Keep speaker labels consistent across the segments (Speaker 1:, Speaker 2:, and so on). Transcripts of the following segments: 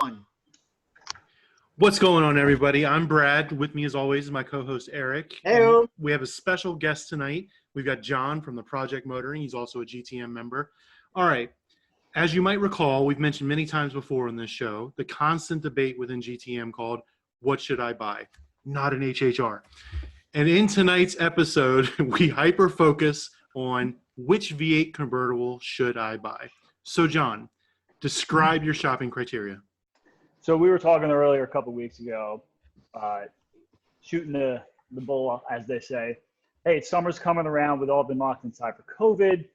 Speaker 1: One.
Speaker 2: What's going on, everybody? I'm Brad. With me, as always, is my co-host, Eric.
Speaker 1: Hey.
Speaker 2: We have a special guest tonight. We've got John from the Project Motoring. He's also a GTM member. All right. As you might recall, we've mentioned many times before in this show, the constant debate within GTM called, what should I buy? Not an HHR. And in tonight's episode, we hyper-focus on which V8 convertible should I buy. So, John, describe your shopping criteria.
Speaker 3: So we were talking earlier a couple of weeks ago, shooting the bull, as they say. Hey, summer's coming around. We've all been locked inside for COVID.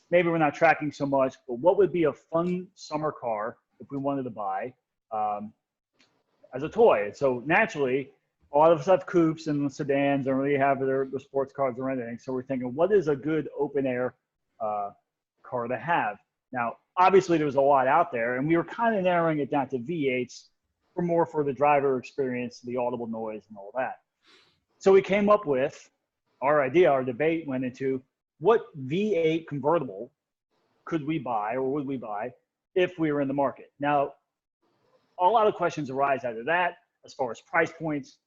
Speaker 3: Maybe we're not tracking so much, but what would be a fun summer car if we wanted to buy as a toy? So naturally, a lot of us have coupes and sedans, and really have their sports cars or anything. So we're thinking, what is a good open air car to have? Now, obviously, there was a lot out there, and we were kind of narrowing it down to V8s for the driver experience, the audible noise, and all that. So we came up with our debate went into what V8 convertible could we buy or would we buy if we were in the market? Now, a lot of questions arise out of that as far as price points,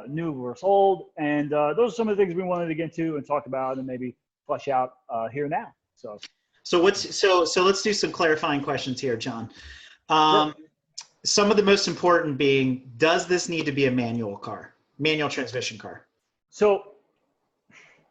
Speaker 3: new versus old, and those are some of the things we wanted to get into and talk about and maybe flesh out here now.
Speaker 1: So let's do some clarifying questions here, John.
Speaker 3: Sure.
Speaker 1: Some of the most important being, does this need to be a manual transmission car?
Speaker 3: So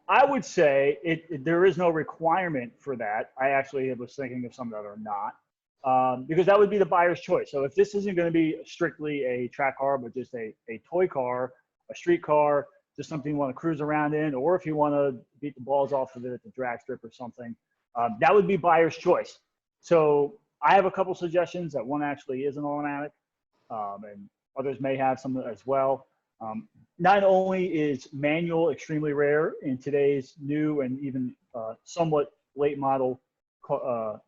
Speaker 3: I would say there is no requirement for that. I actually was thinking of some that are not, because that would be the buyer's choice. So if this isn't going to be strictly a track car, but just a toy car, a street car, just something you want to cruise around in, or if you want to beat the balls off of it at the drag strip or something, that would be buyer's choice. So I have a couple suggestions. That one actually is an automatic, and others may have some as well. Not only is manual extremely rare in today's new and even somewhat late model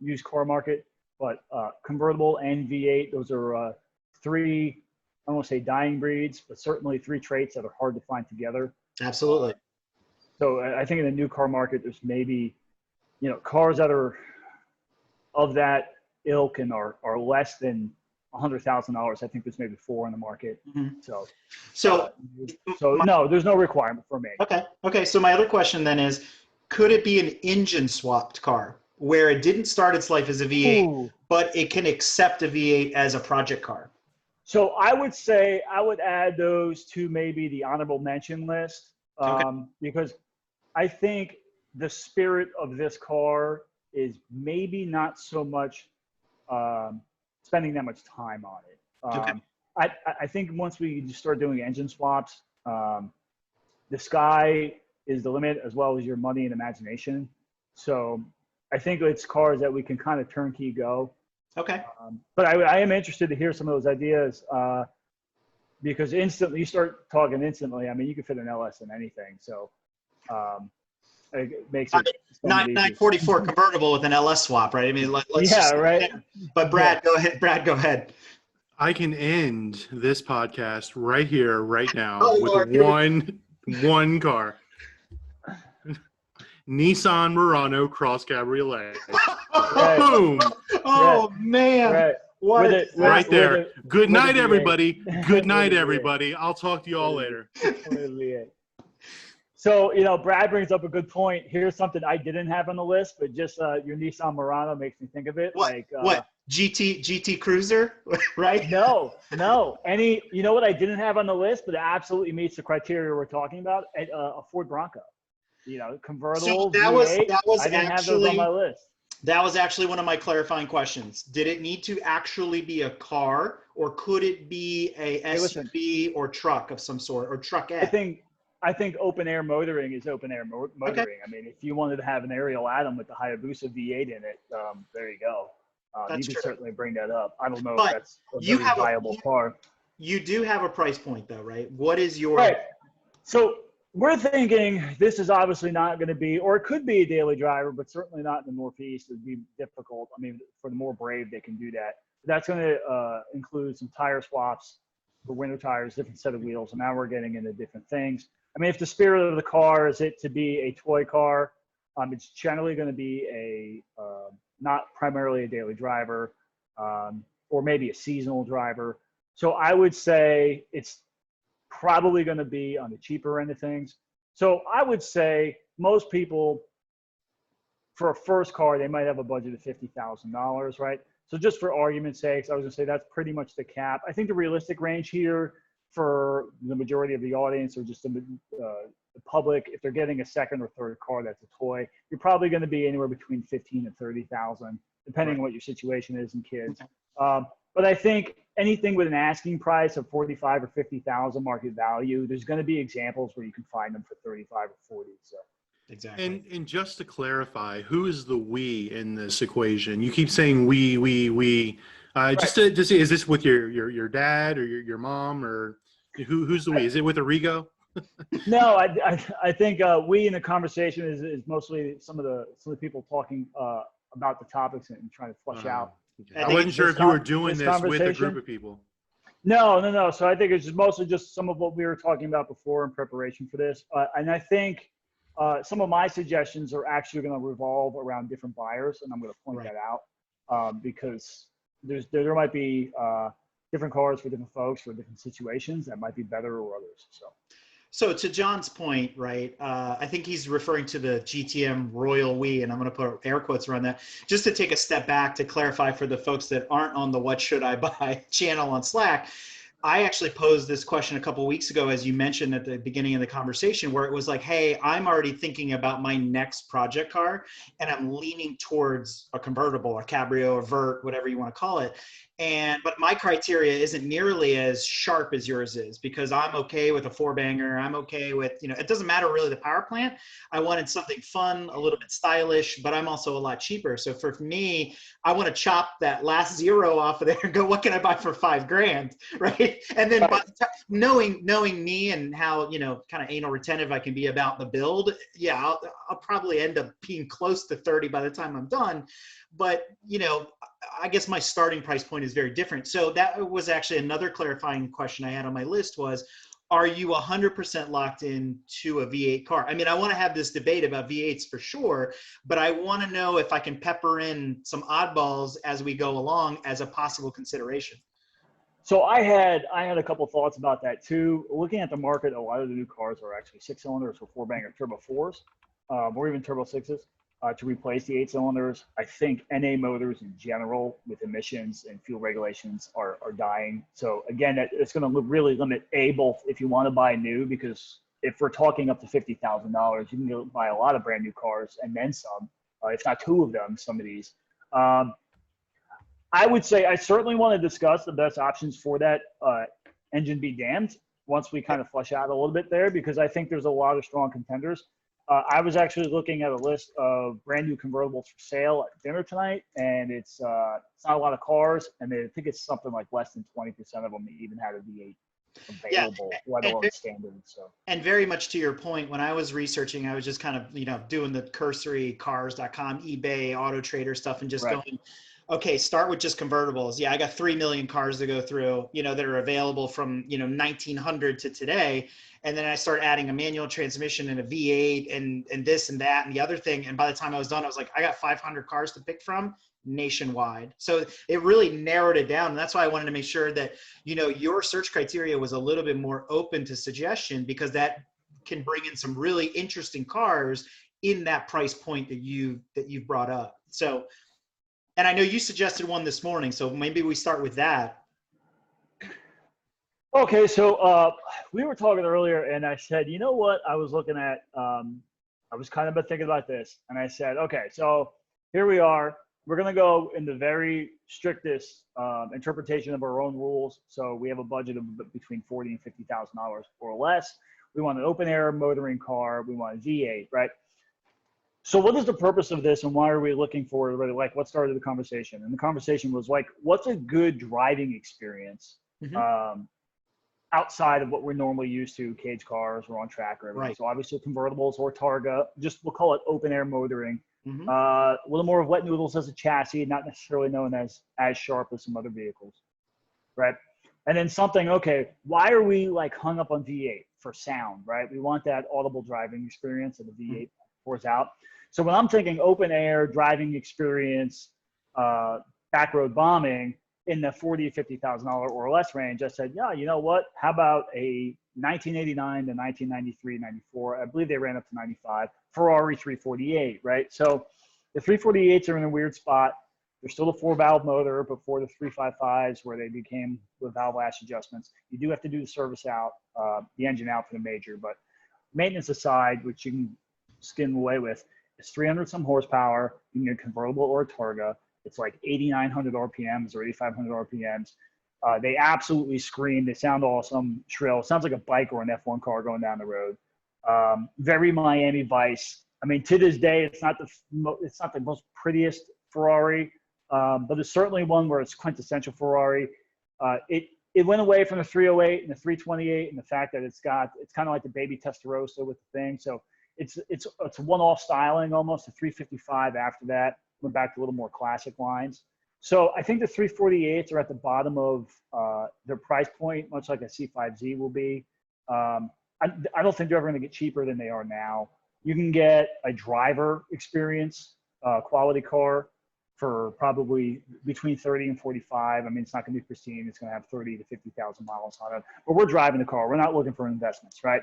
Speaker 3: used car market, but convertible and V8, those are three, I don't want to say dying breeds, but certainly three traits that are hard to find together.
Speaker 1: Absolutely.
Speaker 3: So I think in the new car market, there's maybe, cars that are of that ilk and are less than $100,000. I think there's maybe 4 in the market.
Speaker 1: Mm-hmm.
Speaker 3: So no, there's no requirement for me.
Speaker 1: Okay. So my other question then is, could it be an engine swapped car where it didn't start its life as a V8, but it can accept a V8 as a project car?
Speaker 3: So I would say I would add those to maybe the honorable mention list, because I think the spirit of this car is maybe not so much spending that much time on it. I think once we start doing engine swaps, the sky is the limit, as well as your money and imagination. So I think it's cars that we can kind of turnkey go.
Speaker 1: Okay.
Speaker 3: But I am interested to hear some of those ideas, because instantly, you start talking instantly. I mean, you can fit an LS in anything. So it makes it
Speaker 1: 944 convertible with an LS swap, right? I mean,
Speaker 3: right.
Speaker 1: But Brad, go ahead. Brad, go ahead.
Speaker 2: I can end this podcast right here, right now,
Speaker 1: Lord.
Speaker 2: one car. Nissan Murano Cross Cabriolet.
Speaker 3: Right.
Speaker 2: Boom!
Speaker 1: Oh, man.
Speaker 3: Right.
Speaker 1: What?
Speaker 2: Right there. Good night, everybody. Good night, everybody. I'll talk to you all later.
Speaker 3: So, Brad brings up a good point. Here's something I didn't have on the list, but just your Nissan Murano makes me think of it.
Speaker 1: What? GT Cruiser, right?
Speaker 3: No. You know what I didn't have on the list, but it absolutely meets the criteria we're talking about? A Ford Bronco. Convertible.
Speaker 1: So that
Speaker 3: V8,
Speaker 1: was
Speaker 3: I didn't
Speaker 1: actually
Speaker 3: have those on my list.
Speaker 1: That was actually one of my clarifying questions. Did it need to actually be a car, or could it be a SUV or truck of some sort, or truckette?
Speaker 3: I think open air motoring is open air motoring. Okay. I mean, if you wanted to have an aerial Atom with the Hayabusa V8 in it, there you go. You can certainly bring that up. I don't know if that's a very viable car.
Speaker 1: You do have a price point, though, right? What is your...
Speaker 3: Right. So we're thinking this is obviously not going to be, or it could be a daily driver, but certainly not in the Northeast. It would be difficult. I mean, for the more brave, they can do that. That's going to include some tire swaps for winter tires, different set of wheels. And now we're getting into different things. I mean, if the spirit of the car is it to be a toy car, it's generally going to be not primarily a daily driver. or maybe a seasonal driver. So I would say it's probably going to be on the cheaper end of things. So I would say most people, for a first car, they might have a budget of $50,000, right? So just for argument's sake, I was going to say that's pretty much the cap. I think the realistic range here for the majority of the audience, or just the public, if they're getting a second or third car that's a toy, you're probably going to be anywhere between 15 and 30,000, depending on what your situation is and kids. But I think anything with an asking price of 45 or 50,000 market value, there's going to be examples where you can find them for 35 or 40. So.
Speaker 1: Exactly.
Speaker 2: And just to clarify, who is the we in this equation? You keep saying we.
Speaker 3: Right.
Speaker 2: Just to see, is this with your dad or your mom, or who's the we? Is it with Arrigo?
Speaker 3: No, I think we in the conversation is mostly some of the people talking about the topics and trying to flesh out.
Speaker 2: I wasn't sure if you were doing this with a group of people.
Speaker 3: No. So I think it's just mostly just some of what we were talking about before in preparation for this. And I think some of my suggestions are actually going to revolve around different buyers, and I'm going to point that out because there might be different cars for different folks for different situations that might be better or others.
Speaker 1: So to John's point, right, I think he's referring to the GTM Royal We, and I'm going to put air quotes around that. Just to take a step back to clarify for the folks that aren't on the What Should I Buy channel on Slack, I actually posed this question a couple of weeks ago, as you mentioned at the beginning of the conversation, where it was like, hey, I'm already thinking about my next project car, and I'm leaning towards a convertible, a cabrio, a vert, whatever you want to call it. But my criteria isn't nearly as sharp as yours is, because I'm okay with a four banger. I'm okay with, it doesn't matter really the power plant. I wanted something fun, a little bit stylish, but I'm also a lot cheaper. So for me, I want to chop that last zero off of there and go, what can I buy for $5,000? Right. And then by the time, knowing me and how, kind of anal retentive I can be about the build. Yeah, I'll probably end up being close to 30 by the time I'm done. But, I guess my starting price point is very different. So that was actually another clarifying question I had on my list was, are you 100% locked in to a V8 car? I mean, I want to have this debate about V8s for sure, but I want to know if I can pepper in some oddballs as we go along as a possible consideration.
Speaker 3: So I had a couple thoughts about that too. Looking at the market, a lot of the new cars are actually 6-cylinders or 4-banger turbo 4s, or even turbo 6s. To replace the 8-cylinders. I think NA motors in general with emissions and fuel regulations are dying. So again, it's going to really limit both if you want to buy new, because if we're talking up to $50,000, you can go buy a lot of brand new cars and then some, if not two of them, some of these. I would say I certainly want to discuss the best options for that engine be damned once we kind of flesh out a little bit there, because I think there's a lot of strong contenders. I was actually looking at a list of brand new convertibles for sale at dinner tonight, and it's not a lot of cars, and I think it's something like less than 20% of them even had a V8 available, let alone standard. So,
Speaker 1: and very much to your point, when I was researching, I was just kind of doing the cursory cars.com, eBay, Auto Trader stuff, and just going, okay, start with just convertibles. Yeah, I got 3 million cars to go through, that are available from 1900 to today. And then I start adding a manual transmission and a V8 and this and that and the other thing. And by the time I was done, I was like, I got 500 cars to pick from nationwide. So it really narrowed it down. And that's why I wanted to make sure that, your search criteria was a little bit more open to suggestion, because that can bring in some really interesting cars in that price point that you've brought up. So, and I know you suggested one this morning, so maybe we start with that.
Speaker 3: Okay, so we were talking earlier, and I said, you know what? I was looking at, I was kind of thinking about this, and I said, okay, so here we are. We're going to go in the very strictest interpretation of our own rules. So we have a budget of between $40,000 and $50,000 or less. We want an open air motoring car. We want a V8, right? So what is the purpose of this, and why are we looking for it? Like, what started the conversation? And the conversation was like, what's a good driving experience outside of what we're normally used to, cage cars or on track or everything. Right. So obviously convertibles or Targa, just we'll call it open air motoring. A little more of wet noodles as a chassis, not necessarily known as sharp as some other vehicles, right? And then something, okay, why are we like hung up on V8 for sound, right? We want that audible driving experience that the V8 pours out. So when I'm thinking open air driving experience, back road bombing, in the $40,000 to $50,000 or less range, I said, yeah, you know what? How about a 1989 to 1993, 94? I believe they ran up to 95 Ferrari 348, right? So the 348s are in a weird spot. They're still a 4-valve motor before the 355s, where they became with valve lash adjustments. You do have to do the service out, the engine out for the major, but maintenance aside, which you can skim away with, it's 300 some horsepower. You can get a convertible or a Targa. It's like 8,900 RPMs or 8,500 RPMs. They absolutely scream. They sound awesome, shrill. Sounds like a bike or an F1 car going down the road. Very Miami Vice. I mean, to this day, it's not the most prettiest Ferrari, but it's certainly one where it's quintessential Ferrari. It went away from the 308 and the 328, and the fact that it's kind of like the baby Testarossa with the thing. So it's one-off styling almost. The 355 after that went back to a little more classic lines. So I think the 348s are at the bottom of their price point, much like a C5Z will be. I don't think they're ever going to get cheaper than they are now. You can get a driver experience quality car for probably between 30 and 45. I mean, it's not going to be pristine. It's going to have 30 to 50,000 miles on it. But we're driving the car. We're not looking for investments, right?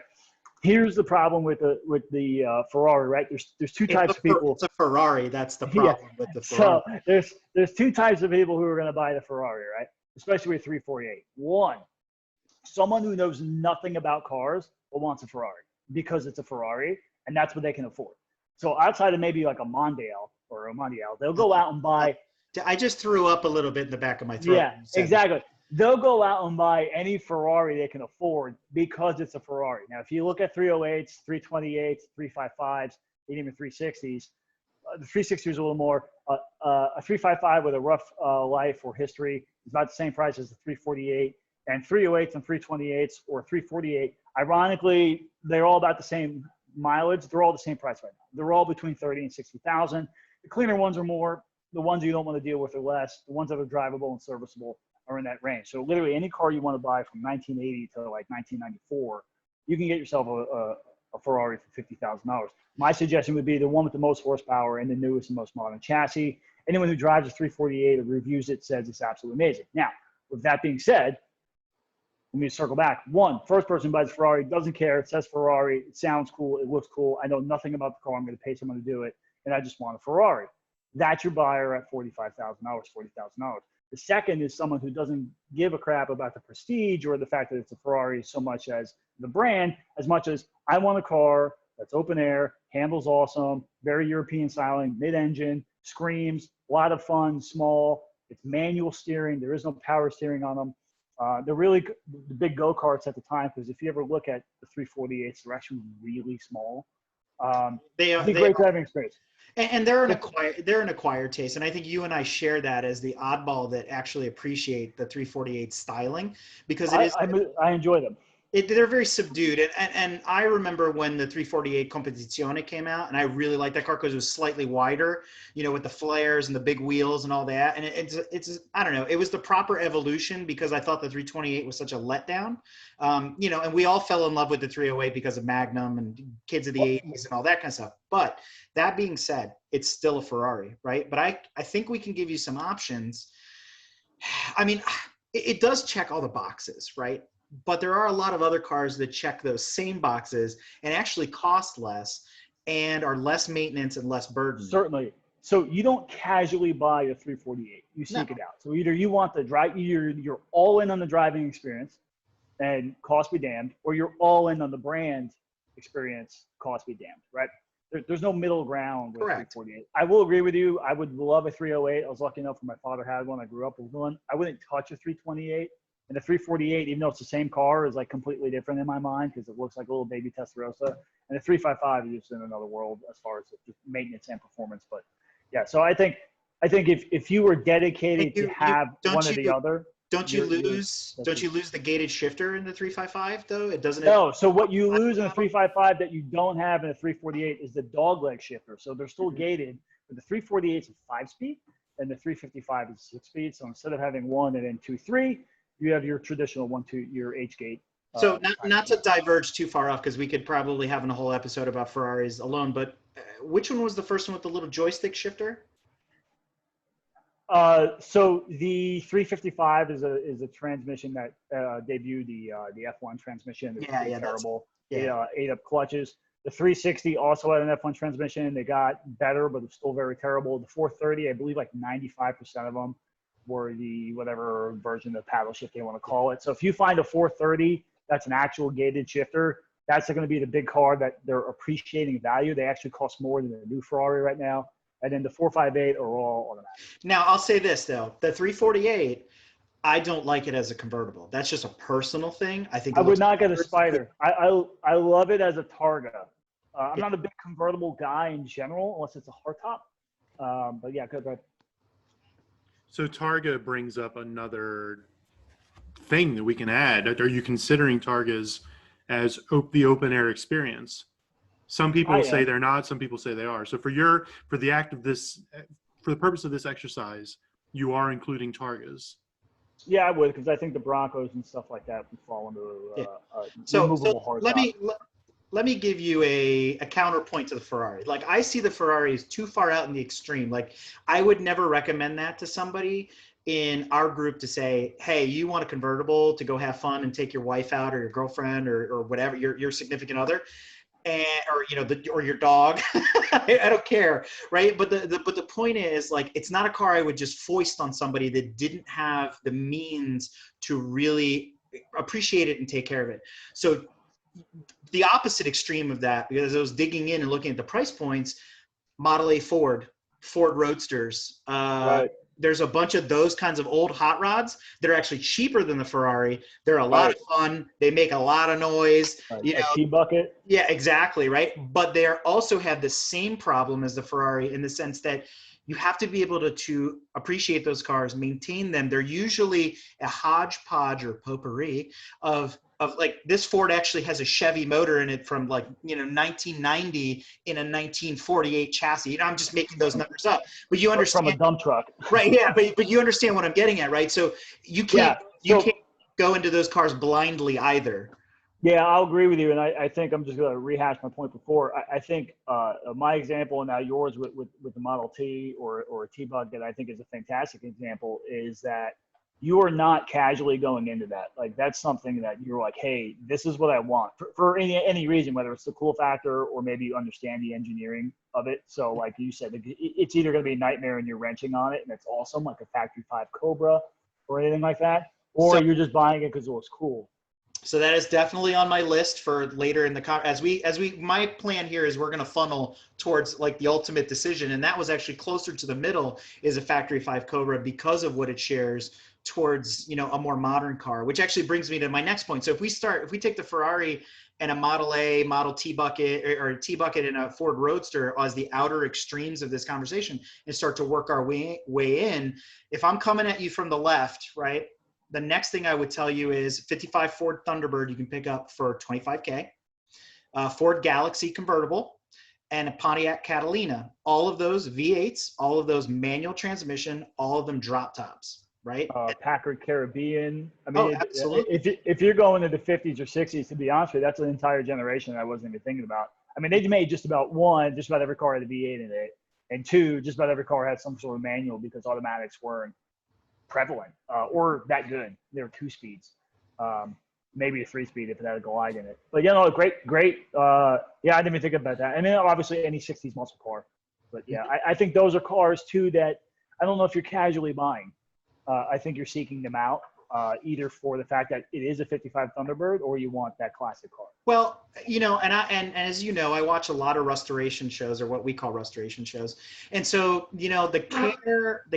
Speaker 3: Here's the problem with the Ferrari, right? There's two types of people.
Speaker 1: It's a Ferrari. That's the problem with the Ferrari.
Speaker 3: So there's two types of people who are going to buy the Ferrari, right? Especially with 348. One, someone who knows nothing about cars but wants a Ferrari because it's a Ferrari, and that's what they can afford. So outside of maybe like a Mondale or a Mondial, they'll go out and buy.
Speaker 1: I just threw up a little bit in the back of my throat.
Speaker 3: Yeah, exactly. They'll go out and buy any Ferrari they can afford because it's a Ferrari. Now, if you look at 308s, 328s, 355s, and even 360s, the 360 is a little more. A 355 with a rough life or history is about the same price as the 348. And 308s and 328s or 348, ironically, they're all about the same mileage. They're all the same price right now. They're all between 30 and 60,000. The cleaner ones are more. The ones you don't want to deal with are less. The ones that are drivable and serviceable are in that range. So literally any car you want to buy from 1980 to like 1994, you can get yourself a Ferrari for $50,000. My suggestion would be the one with the most horsepower and the newest and most modern chassis. Anyone who drives a 348 or reviews it says it's absolutely amazing. Now, with that being said, let me circle back. First person buys a Ferrari, doesn't care. It says Ferrari. It sounds cool. It looks cool. I know nothing about the car. I'm going to pay someone to do it, and I just want a Ferrari. That's your buyer at $45,000, $40,000. The second is someone who doesn't give a crap about the prestige or the fact that it's a Ferrari so much as the brand, as much as I want a car that's open air, handles awesome, very European styling, mid-engine, screams, a lot of fun, small. It's manual steering. There is no power steering on them. They're really the big go-karts at the time, because if you ever look at the 348s, they're actually really small.
Speaker 1: They are
Speaker 3: it's a great driving experience.
Speaker 1: And they're an acquired taste. And I think you and I share that as the oddball that actually appreciate the 348 styling, because
Speaker 3: I enjoy them.
Speaker 1: They're very subdued. And I remember when the 348 Competizione came out, and I really liked that car because it was slightly wider, with the flares and the big wheels and all that. And it's I don't know, it was the proper evolution, because I thought the 328 was such a letdown. And we all fell in love with the 308 because of Magnum and kids of the 80s and all that kind of stuff. But that being said, it's still a Ferrari, right? But I think we can give you some options. I mean, it does check all the boxes, right? But there are a lot of other cars that check those same boxes and actually cost less and are less maintenance and less burden.
Speaker 3: Certainly. So you don't casually buy a 348. You seek it out. So either you want the drive, you're all in on the driving experience and cost be damned, or you're all in on the brand experience, cost be damned, right? There's no middle ground with 348. I will agree with you. I would love a 308. I was lucky enough my father had one. I grew up with one. I wouldn't touch a 328. And the 348, even though it's the same car, is like completely different in my mind because it looks like a little baby Testarossa. And the 355 is just in another world as far as just maintenance and performance. But yeah, so I think if you were dedicated to have one or the other,
Speaker 1: don't you lose the gated shifter in the 355 though? It doesn't.
Speaker 3: No. So what you lose in the 355 that you don't have in the 348 is the dogleg shifter. So they're still gated, but the 348 is a 5-speed and the 355 is 6-speed. So instead of having 1 and then 2, 3. You have your traditional 1, 2, your H-gate.
Speaker 1: So not to diverge too far off, because we could probably have a whole episode about Ferraris alone, but which one was the first one with the little joystick shifter?
Speaker 3: So the 355 is a transmission that debuted the F1 transmission. It's pretty terrible. Ate up clutches. The 360 also had an F1 transmission. They got better, but it's still very terrible. The 430, I believe, like 95% of them were the whatever version of paddle shift they want to call it. So if you find a 430 that's an actual gated shifter, that's going to be the big car that they're appreciating value. They actually cost more than the new Ferrari right now. And then the 458 are all automatic.
Speaker 1: Now, I'll say this, though. The 348, I don't like it as a convertible. That's just a personal thing. I think
Speaker 3: I would not get a Spider. I love it as a Targa. I'm not a big convertible guy in general, unless it's a hardtop. But yeah, go ahead.
Speaker 2: So Targa brings up another thing that we can add. Are you considering Targas as the open air experience? Some people say they're not. Some people say they are. So for the purpose of this exercise, you are including Targas.
Speaker 3: Yeah, I would, because I think the Broncos and stuff like that would fall into
Speaker 1: removable hardtop. Let me give you a counterpoint to the Ferrari. Like, I see the Ferrari as too far out in the extreme. Like, I would never recommend that to somebody in our group to say, hey, you want a convertible to go have fun and take your wife out or your girlfriend or whatever, your significant other, or your dog. I don't care, right? But the point is, like, it's not a car I would just foist on somebody that didn't have the means to really appreciate it and take care of it. So the opposite extreme of that, because I was digging in and looking at the price points, Model A Ford Roadsters.
Speaker 3: Right.
Speaker 1: There's a bunch of those kinds of old hot rods that are actually cheaper than the Ferrari. They're a lot of fun. They make a lot of noise.
Speaker 3: A T-bucket.
Speaker 1: Yeah, exactly, right? But they also have the same problem as the Ferrari in the sense that you have to be able to appreciate those cars, maintain them. They're usually a hodgepodge or potpourri of like, this Ford actually has a Chevy motor in it from 1990 in a 1948 chassis. I'm just making those numbers up, but you understand.
Speaker 3: From a dump truck.
Speaker 1: Right, yeah, but you understand what I'm getting at, right? So you can't go into those cars blindly either.
Speaker 3: Yeah, I'll agree with you, and I think I'm just going to rehash my point before. I think my example, and now yours with the Model T or a T-Bug that I think is a fantastic example, is that you are not casually going into that. Like, that's something that you're like, hey, this is what I want for any reason, whether it's the cool factor or maybe you understand the engineering of it. So like you said, it's either going to be a nightmare and you're wrenching on it and it's awesome, like a Factory 5 Cobra or anything like that, or you're just buying it because it was cool.
Speaker 1: So that is definitely on my list for later in the my plan here is we're going to funnel towards like the ultimate decision. And that was actually closer to the middle, is a Factory 5 Cobra, because of what it shares towards, a more modern car, which actually brings me to my next point. So if we take the Ferrari and a Model A, Model T bucket, or a T bucket and a Ford Roadster as the outer extremes of this conversation and start to work our way in, if I'm coming at you from the left, right? The next thing I would tell you is 55 Ford Thunderbird you can pick up for $25K, Ford Galaxy convertible, and a Pontiac Catalina. All of those V8s, all of those manual transmission, all of them drop tops, right?
Speaker 3: Packard Caribbean. I mean,
Speaker 1: absolutely.
Speaker 3: If you're going into the 50s or 60s, to be honest with you, that's an entire generation I wasn't even thinking about. I mean, they made just about every car had a V8 in it, and two, just about every car had some sort of manual because automatics weren't prevalent or that good. There were 2 speeds, maybe a 3-speed if it had a glide in it. But great. I didn't even think about that. And then obviously any 60s muscle car. But yeah, I think those are cars too that I don't know if you're casually buying. I think you're seeking them out either for the fact that it is a 55 Thunderbird or you want that classic car.
Speaker 1: Well, and as you know, I watch a lot of restoration shows, or what we call restoration shows. And so, the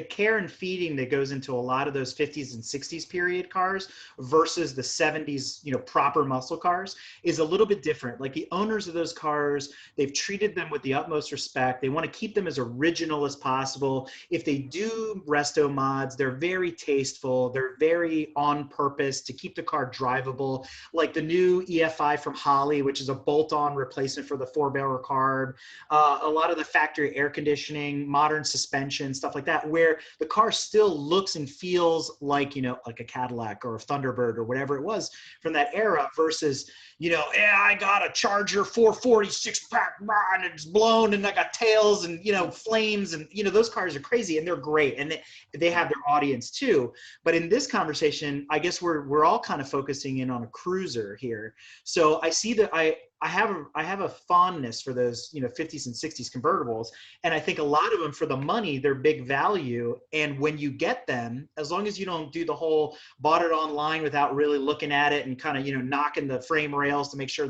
Speaker 1: care and feeding that goes into a lot of those 50s and 60s period cars versus the 70s, proper muscle cars is a little bit different. Like, the owners of those cars, they've treated them with the utmost respect. They want to keep them as original as possible. If they do resto mods, they're very tasteful. They're very very on purpose to keep the car drivable, like the new EFI from Holley, which is a bolt-on replacement for the 4-barrel carb, a lot of the factory air conditioning, modern suspension, stuff like that, where the car still looks and feels like, you know, like a Cadillac or a Thunderbird or whatever it was from that era versus, you know, yeah, I got a Charger 440 6-pack and it's blown and I got tails and, you know, flames and, you know, those cars are crazy and they're great and they have their audience too. But in this conversation, I guess we're all kind of focusing in on a cruiser here. So I see that I have a fondness for those, you know, 50s and 60s convertibles. And I think a lot of them for the money, they're big value. And when you get them, as long as you don't do the whole bought it online without really looking at it and kind of, you know, knocking the frame rails to make sure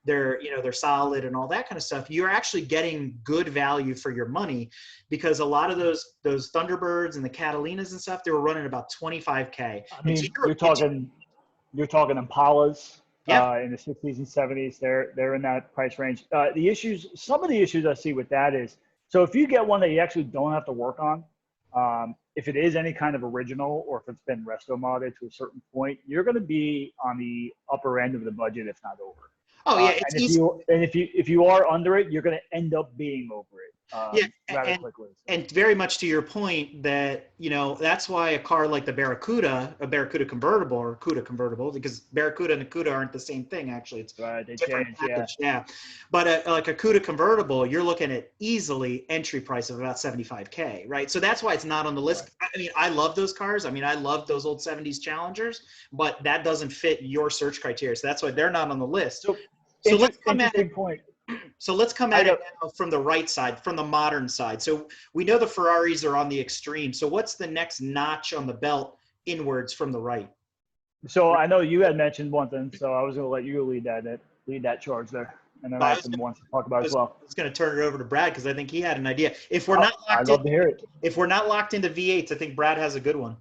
Speaker 1: they're solid and all that kind of stuff, you're actually getting good value for your money, because a lot of those Thunderbirds and the Catalinas and stuff, they were running about $25K.
Speaker 3: I mean, you're talking Impalas.
Speaker 1: Yeah.
Speaker 3: In the 60s and 70s, they're in that price range. Some of the issues I see with that is, so if you get one that you actually don't have to work on, if it is any kind of original or if it's been resto modded to a certain point, you're going to be on the upper end of the budget, if not over.
Speaker 1: Oh yeah,
Speaker 3: and if you are under it, you're going to end up being over it. Rather quickly.
Speaker 1: And very much to your point that, you know, that's why a car like the Barracuda, a Barracuda convertible or Cuda convertible, because Barracuda and a Cuda aren't the same thing, actually. It's
Speaker 3: right, they
Speaker 1: different
Speaker 3: change,
Speaker 1: package, yeah. But like a Cuda convertible, you're looking at easily entry price of about $75K, right? So that's why it's not on the list. Right. I mean, I love those cars. I mean, I love those old 70s Challengers, but that doesn't fit your search criteria. So that's why they're not on the list. So let's come at it.
Speaker 3: Point.
Speaker 1: So let's come at it now from the right side, from the modern side. So we know the Ferraris are on the extreme. So what's the next notch on the belt inwards from the right?
Speaker 3: So I know you had mentioned one thing, so I was going to let you lead that charge there, and then I have some ones to talk about as well.
Speaker 1: I was going to turn it over to Brad because I think he had an idea. If we're not
Speaker 3: I'd love to hear it.
Speaker 1: If we're not locked into V8s, I think Brad has a good one.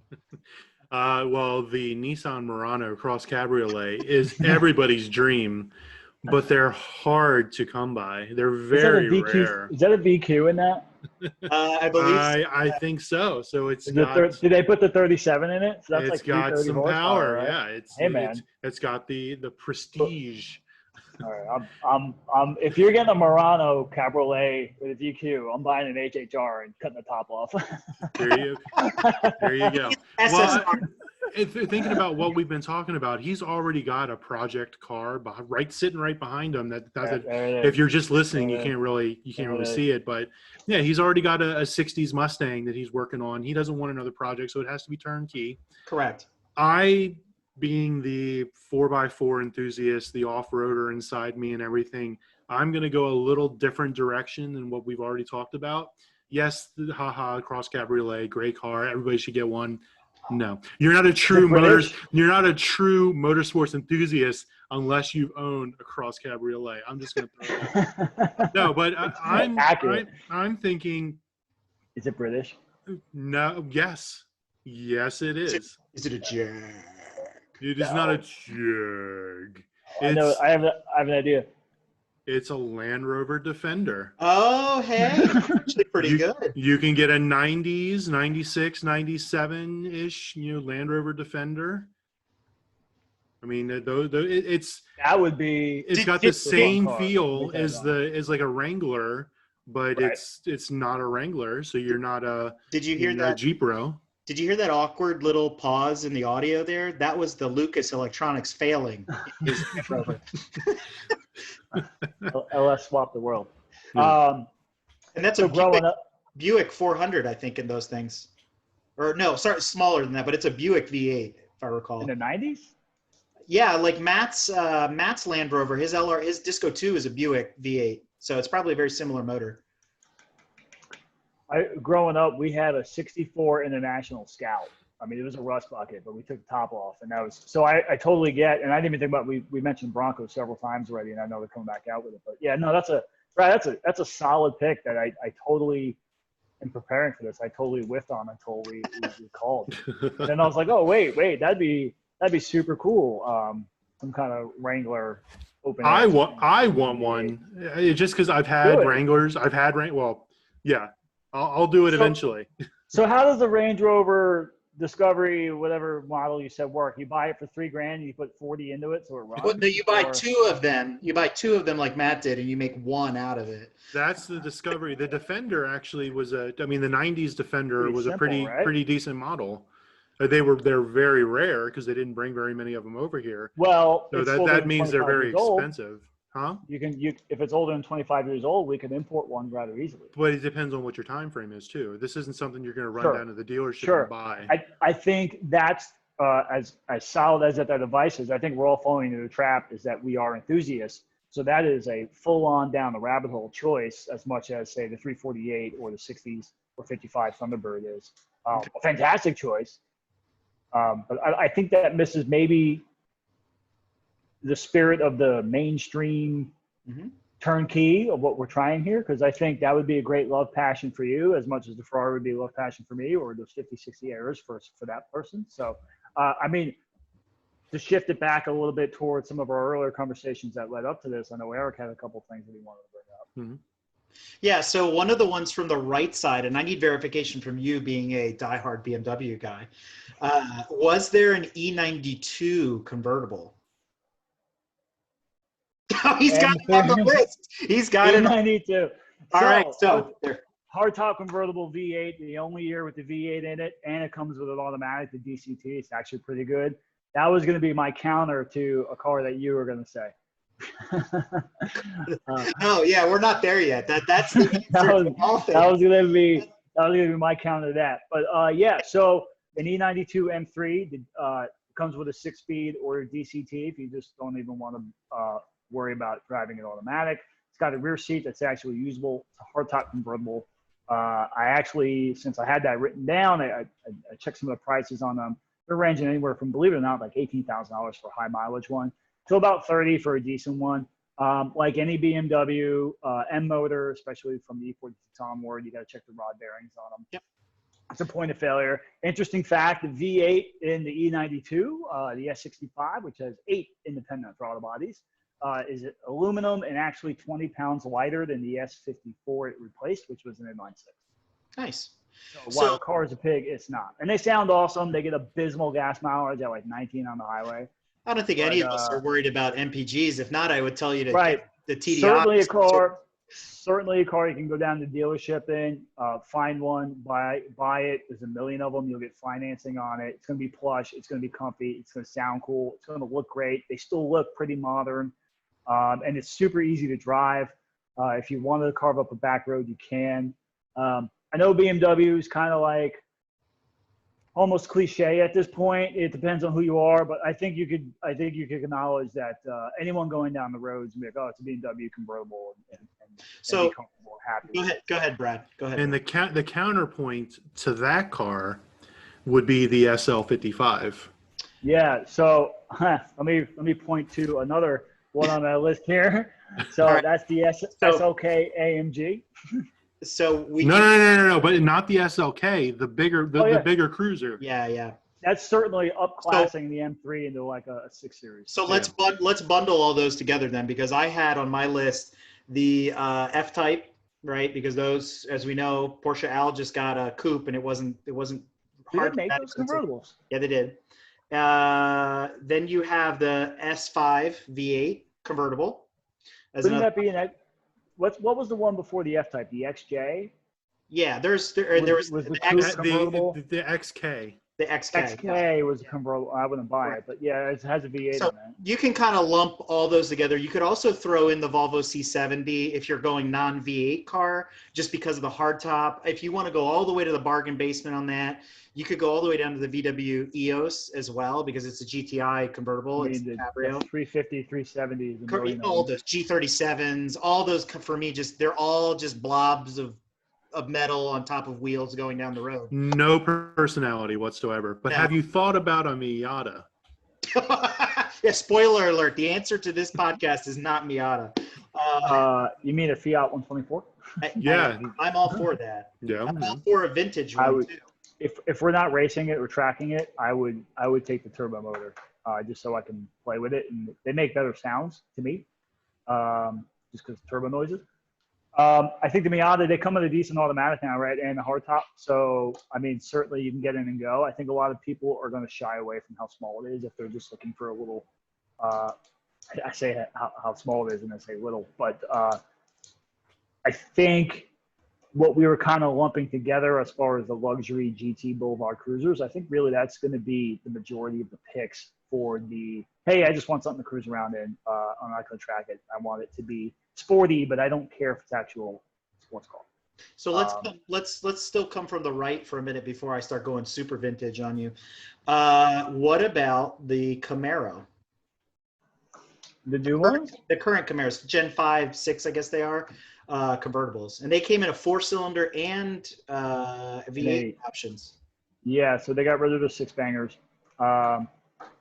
Speaker 2: Well, the Nissan Murano Cross Cabriolet is everybody's dream. But they're hard to come by. They're very rare.
Speaker 3: Is that a VQ in that?
Speaker 1: I believe.
Speaker 2: I think so. So it's
Speaker 3: did they put the 37 in it? So
Speaker 2: that's it's got some power.
Speaker 3: Right?
Speaker 2: Yeah, it's got the prestige.
Speaker 3: All right, if you're getting a Murano Cabriolet with a VQ, I'm buying an HHR and cutting the top off.
Speaker 2: There you go. Well, if thinking about what we've been talking about, he's already got a project car sitting right behind him. If you're just listening, you can't really see it. But yeah, he's already got a 60s Mustang that he's working on. He doesn't want another project, so it has to be turnkey.
Speaker 1: Correct.
Speaker 2: Being the 4x4 enthusiast, the off-roader inside me and everything, I'm going to go a little different direction than what we've already talked about. Yes, Cross Cabriolet, great car. Everybody should get one. No, you're not a true motorsports enthusiast unless you've owned a Cross Cabriolet. I'm just going to throw it out. No, but I'm thinking.
Speaker 3: Is it British?
Speaker 2: No. Yes, it is.
Speaker 1: Is it a Jag?
Speaker 2: It is not a Jag.
Speaker 3: I have an idea.
Speaker 2: It's a Land Rover Defender.
Speaker 1: Oh, hey. Actually pretty good.
Speaker 2: You can get a 90s, 96, 97-ish, Land Rover Defender. I mean, it's got the same feel as like a Wrangler, but right. it's not a Wrangler, so you're not a
Speaker 1: Did you hear that
Speaker 2: Jeep Bro.
Speaker 1: Did you hear that awkward little pause in the audio there? That was the Lucas Electronics failing.
Speaker 3: LS swapped the world.
Speaker 1: And that's a Buick 400, I think, in those things. Or no, sorry, smaller than that, but it's a Buick V8, if I recall.
Speaker 3: In the 90s?
Speaker 1: Yeah, like Matt's Land Rover, his Disco 2 is a Buick V8, so it's probably a very similar motor.
Speaker 3: Growing up, we had a 64 International Scout. I mean, it was a rust bucket, but we took the top off, and that was so. I totally get, and I didn't even think about. We mentioned Broncos several times already, and I know they're coming back out with it. But yeah, no, that's a solid pick that I totally, in preparing for this, I totally whiffed on until we called. And then I was like, oh wait, that'd be super cool. Some kind of Wrangler open.
Speaker 2: I want one, just because I've had Wranglers. Yeah. I'll do it eventually.
Speaker 3: So how does the Range Rover Discovery, whatever model you said work, you buy it for $3,000 and you put 40 into it so it runs.
Speaker 1: Well, no, you buy
Speaker 3: or-
Speaker 1: two of them. You buy two of them like Matt did, and you make one out of it.
Speaker 2: That's the Discovery. The Defender actually was the 90s Defender
Speaker 3: Pretty
Speaker 2: was
Speaker 3: simple,
Speaker 2: a
Speaker 3: right?
Speaker 2: pretty decent model. They're very rare because they didn't bring very many of them over here.
Speaker 3: Well,
Speaker 2: So
Speaker 3: it's older
Speaker 2: that
Speaker 3: than
Speaker 2: means they're
Speaker 3: 25
Speaker 2: very
Speaker 3: years old.
Speaker 2: expensive. Huh?
Speaker 3: If it's older than 25 years old, we can import one rather easily.
Speaker 2: But it depends on what your time frame is too. This isn't something you're going to run
Speaker 3: Sure.
Speaker 2: down to the dealership
Speaker 3: Sure.
Speaker 2: and buy.
Speaker 3: I think that's as solid as that device is. I think we're all falling into the trap is that we are enthusiasts. So that is a full-on down the rabbit hole choice as much as, say, the 348 or the 60s or 55 Thunderbird is. A fantastic choice. But I think that misses maybe the spirit of the mainstream turnkey of what we're trying here, because I think that would be a great love passion for you as much as the Ferrari would be a love passion for me, or those 50, 60 errors for that person. So, I mean, to shift it back a little bit towards some of our earlier conversations that led up to this, I know Eric had a couple things that he wanted to bring up.
Speaker 1: Yeah, so one of the ones from the right side, and I need verification from you being a diehard BMW guy, was there an E92 convertible? He's got it on the list. He's got it.
Speaker 3: E92.
Speaker 1: All right, so
Speaker 3: hardtop convertible V8, the only year with the V8 in it, and it comes with an automatic, the DCT. It's actually pretty good. That was going to be my counter to a car that you were going to say.
Speaker 1: Oh yeah, we're not there yet. That's the
Speaker 3: that was going to be my counter to that. But yeah, so an E92 M3 comes with a 6-speed or a DCT if you just don't even want to worry about driving it automatic. It's got a rear seat that's actually usable. It's a hardtop convertible. I actually, since I had that written down, I checked some of the prices on them. They're ranging anywhere from, believe it or not, like $18,000 for a high mileage one to about $30,000 for a decent one. Like any BMW M motor, especially from the E46 onward, you got to check the rod bearings on them.
Speaker 1: Yep.
Speaker 3: It's a point of failure. Interesting fact, the V8 in the E92, the S65, which has 8 independent throttle bodies, is aluminum and actually 20 pounds lighter than the S54 it replaced, which was an inline-6.
Speaker 1: Nice.
Speaker 3: So while the car is a pig, it's not. And they sound awesome. They get abysmal gas mileage at like 19 on the highway.
Speaker 1: I don't think any of us are worried about MPGs. If not, I would tell you to
Speaker 3: right.
Speaker 1: Get the TDI.
Speaker 3: Certainly a car you can go down to the dealership in, find one, buy it. There's a million of them. You'll get financing on it. It's going to be plush. It's going to be comfy. It's going to sound cool. It's going to look great. They still look pretty modern. And it's super easy to drive. If you wanted to carve up a back road, you can. I know BMW is kind of like almost cliche at this point. It depends on who you are, but I think you could acknowledge that anyone going down the roads will be like, oh, it's a BMW convertible, and
Speaker 1: so
Speaker 3: be comfortable and happy.
Speaker 1: Go ahead, Brad. Go ahead.
Speaker 2: And the counterpoint to that car would be the SL55.
Speaker 3: Yeah. So let me point to another one on that list here. So
Speaker 1: right.
Speaker 3: That's the SLK AMG.
Speaker 2: So no, but not the SLK, the bigger cruiser.
Speaker 1: Yeah.
Speaker 3: That's certainly upclassing the M3 into like a 6 Series.
Speaker 1: So let's bundle all those together then, because I had on my list the F-Type, right? Because those, as we know, Porsche Al just got a coupe, and it wasn't hard
Speaker 3: to make those convertibles.
Speaker 1: Yeah, they did. Then you have the S5 V8 convertible.
Speaker 3: Wouldn't that be what was the one before the F-Type? The XJ?
Speaker 1: Yeah, there was the
Speaker 3: convertible.
Speaker 2: The XK.
Speaker 1: The
Speaker 3: XK was a convertible. I wouldn't buy it, but yeah, it has a V8
Speaker 1: so
Speaker 3: in it.
Speaker 1: You can kind of lump all those together. You could also throw in the Volvo C70 if you're going non-V8 car, just because of the hardtop. If you want to go all the way to the bargain basement on that, you could go all the way down to the VW EOS as well, because it's a GTI convertible. It's
Speaker 3: the
Speaker 1: cabrio.
Speaker 3: 350, 370.
Speaker 1: All the G37s, all those for me, they're all just blobs of metal on top of wheels going down the road.
Speaker 2: No personality whatsoever. But have you thought about a Miata?
Speaker 1: Yeah, spoiler alert. The answer to this podcast is not Miata.
Speaker 3: You mean a Fiat 124?
Speaker 2: Yeah.
Speaker 1: I'm all for that.
Speaker 2: Yeah.
Speaker 1: I'm all for a vintage one too.
Speaker 3: If we're not racing it or tracking it, I would take the turbo motor just so I can play with it, and they make better sounds to me, just because turbo noises. I think the Miata, they come with a decent automatic now, right? And a hardtop. So, I mean, certainly you can get in and go. I think a lot of people are going to shy away from how small it is if they're just looking for a little, I say how small it is and I say little, but I think what we were kind of lumping together as far as the luxury GT Boulevard Cruisers, I think really that's going to be the majority of the picks for the, hey, I just want something to cruise around in. I'm not going to track it. I want it to be sporty, but I don't care if it's actual sports car.
Speaker 1: So let's still come from the right for a minute before I start going super vintage on you. What about the Camaro?
Speaker 3: The new ones?
Speaker 1: The current Camaros, Gen 5, 6, I guess they are, convertibles. And they came in a 4-cylinder and V8 options.
Speaker 3: Yeah, so they got rid of the 6-bangers.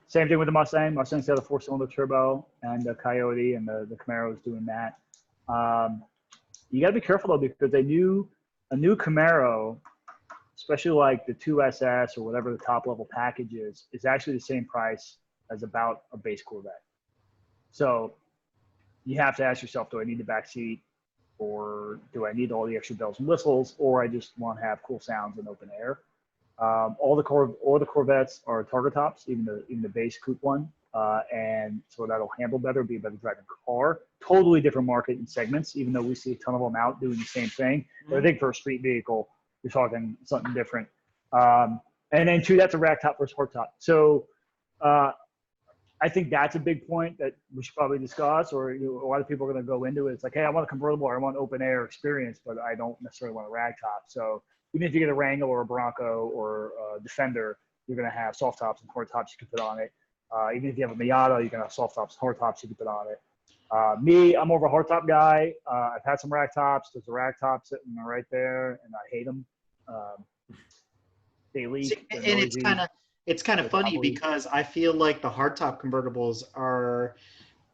Speaker 3: Same thing with the Mustang. Mustang's got a 4-cylinder turbo and the Coyote, and the Camaro is doing that. You got to be careful, though, because a new Camaro, especially like the 2SS or whatever the top-level package is actually the same price as about a base Corvette. So you have to ask yourself, do I need the back seat, or do I need all the extra bells and whistles, or I just want to have cool sounds in open air? All the Corvettes are target tops, even the base coupe one, and so that'll handle better, be a better driving car. Totally different market and segments, even though we see a ton of them out doing the same thing. But I think for a street vehicle, you're talking something different. And then two, that's a rack top versus hard top. So I think that's a big point that we should probably discuss, or a lot of people are going to go into it. It's like, hey, I want a convertible, or I want open air experience, but I don't necessarily want a rag top. So even if you get a Wrangler or a Bronco or a Defender, you're going to have soft tops and hard tops you can put on it. Even if you have a Miata, you're going to have soft tops and hard tops you can put on it. Me, I'm more of a hard top guy. I've had some rag tops. There's a rag top sitting right there, and I hate them. They leak.
Speaker 1: And it's kind of funny because I feel like the hardtop convertibles are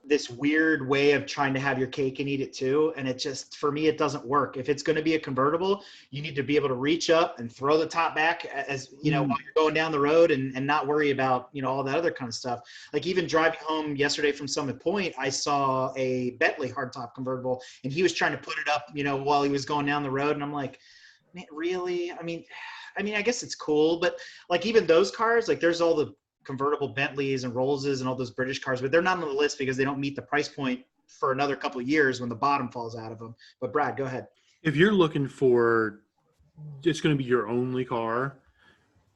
Speaker 1: this weird way of trying to have your cake and eat it too. And it just, for me, it doesn't work. If it's going to be a convertible, you need to be able to reach up and throw the top back as, you know, while you're going down the road and not worry about, you know, all that other kind of stuff. Like even driving home yesterday from Summit Point, I saw a Bentley hardtop convertible and he was trying to put it up, you know, while he was going down the road. And I'm like, man, really? I mean, I guess it's cool, but like even those cars, like there's all the convertible Bentleys and Rollses and all those British cars, but they're not on the list because they don't meet the price point for another couple of years when the bottom falls out of them. But Brad, go ahead.
Speaker 2: If you're looking for, it's going to be your only car,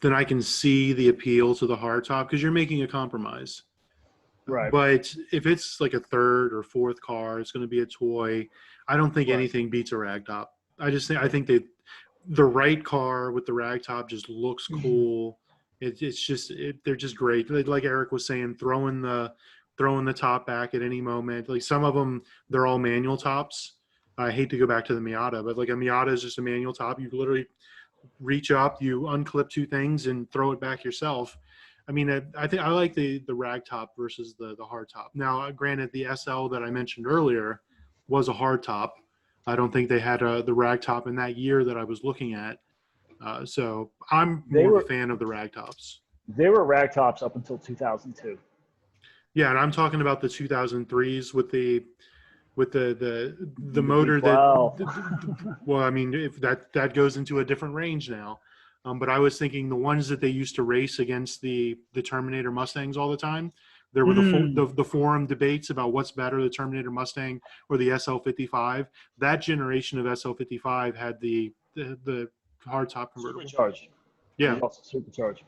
Speaker 2: then I can see the appeal to the hardtop because you're making a compromise.
Speaker 3: Right.
Speaker 2: But if it's like a third or fourth car, it's going to be a toy. I don't think anything beats a ragtop. I think that the right car with the ragtop just looks cool. It's just they're just great. Like Eric was saying, throwing the top back at any moment. Like some of them, they're all manual tops. I hate to go back to the Miata, but like a Miata is just a manual top. You literally reach up, you unclip two things, and throw it back yourself. I mean, I think I like the rag top versus the hard top. Now, granted, the SL that I mentioned earlier was a hard top. I don't think they had the rag top in that year that I was looking at. So I'm more of a fan of the rag tops.
Speaker 3: They were rag tops up until 2002.
Speaker 2: Yeah, and I'm talking about the 2003s with the motor that. Well, I mean, if that goes into a different range now. But I was thinking the ones that they used to race against the Terminator Mustangs all the time. There were the forum debates about what's better, the Terminator Mustang or the SL55. That generation of SL55 had the hardtop convertible.
Speaker 3: Supercharged.
Speaker 2: Yeah.
Speaker 3: Also supercharged.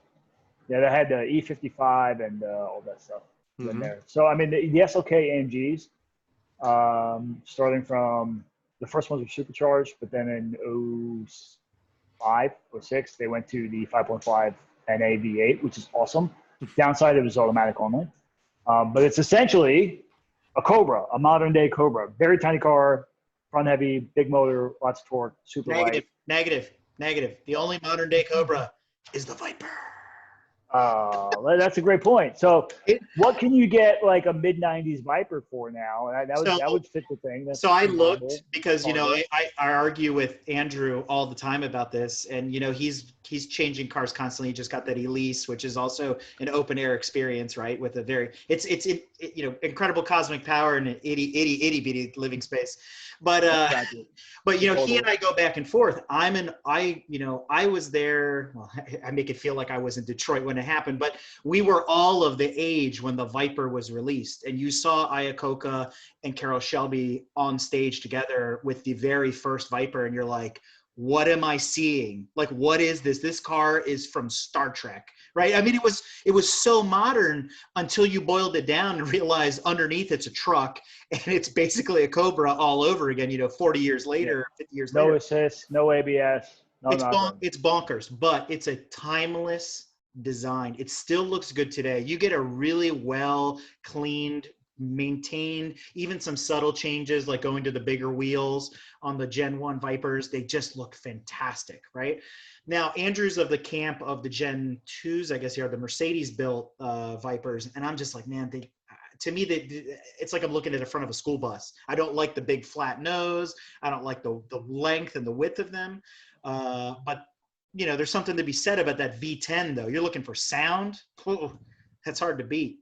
Speaker 3: Yeah, they had the E55 and all that stuff in there. So, I mean, the SLK AMGs, starting from the first ones were supercharged, but then in 05 or 06, they went to the 5.5 NA V8, which is awesome. Downside, it was automatic only. But it's essentially a Cobra, a modern day Cobra. Very tiny car, front heavy, big motor, lots of torque, super light.
Speaker 1: Negative. The only modern day Cobra is the Viper.
Speaker 3: That's a great point. So,
Speaker 1: It-
Speaker 3: what can you get like a mid '90s Viper for now? And
Speaker 1: so
Speaker 3: that would fit the thing. That's
Speaker 1: So I
Speaker 3: convertible.
Speaker 1: looked because
Speaker 3: Cargo.
Speaker 1: I argue with Andrew all the time about this, and he's changing cars constantly. He just got that Elise, which is also an open air experience, right? With a very incredible cosmic power and an itty bitty living space. But
Speaker 3: Exactly.
Speaker 1: but he and
Speaker 3: Totally.
Speaker 1: I go back and forth. I was there. Well, I make it feel like I was in Detroit when it happened, but we were all of the age when the Viper was released, and you saw Iacocca and Carol Shelby on stage together with the very first Viper, and you're like, what am I seeing? Like, what is this? This car is from Star Trek, right? I mean, it was so modern until you boiled it down and realized underneath it's a truck and it's basically a Cobra all over again, 40 years
Speaker 3: Yeah.
Speaker 1: later, 50 years
Speaker 3: No
Speaker 1: later.
Speaker 3: assist, no ABS, no nothing.
Speaker 1: It's bonkers, but it's a timeless design. It still looks good today. You get a really well cleaned, maintained, even some subtle changes like going to the bigger wheels on the Gen 1 Vipers. They just look fantastic, right? Now, Andrew's of the camp of the Gen 2s, I guess, here are the Mercedes built Vipers. And I'm just like, man, to me, it's like I'm looking at the front of a school bus. I don't like the big flat nose. I don't like the length and the width of them. But there's something to be said about that V10 though. You're looking for sound. Oh, that's hard to beat.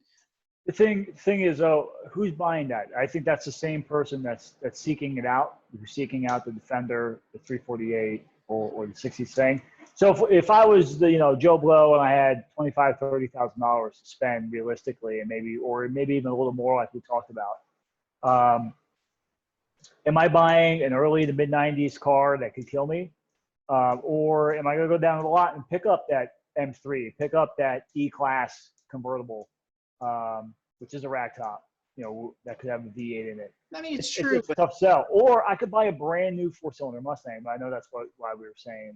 Speaker 3: The thing is, though, who's buying that? I think that's the same person that's seeking it out. You're seeking out the Defender, the 348, or the 60 thing. So if I was the Joe Blow and I had $25,000-$30,000 to spend realistically, and maybe even a little more, like we talked about, am I buying an early to mid '90s car that could kill me, or am I going to go down to the lot and pick up that M3, pick up that E-Class convertible? Which is a rag top, that could have a V8 in it.
Speaker 1: I mean, it's true.
Speaker 3: It's a tough sell. Or I could buy a brand new 4-cylinder Mustang, but I know that's why we were saying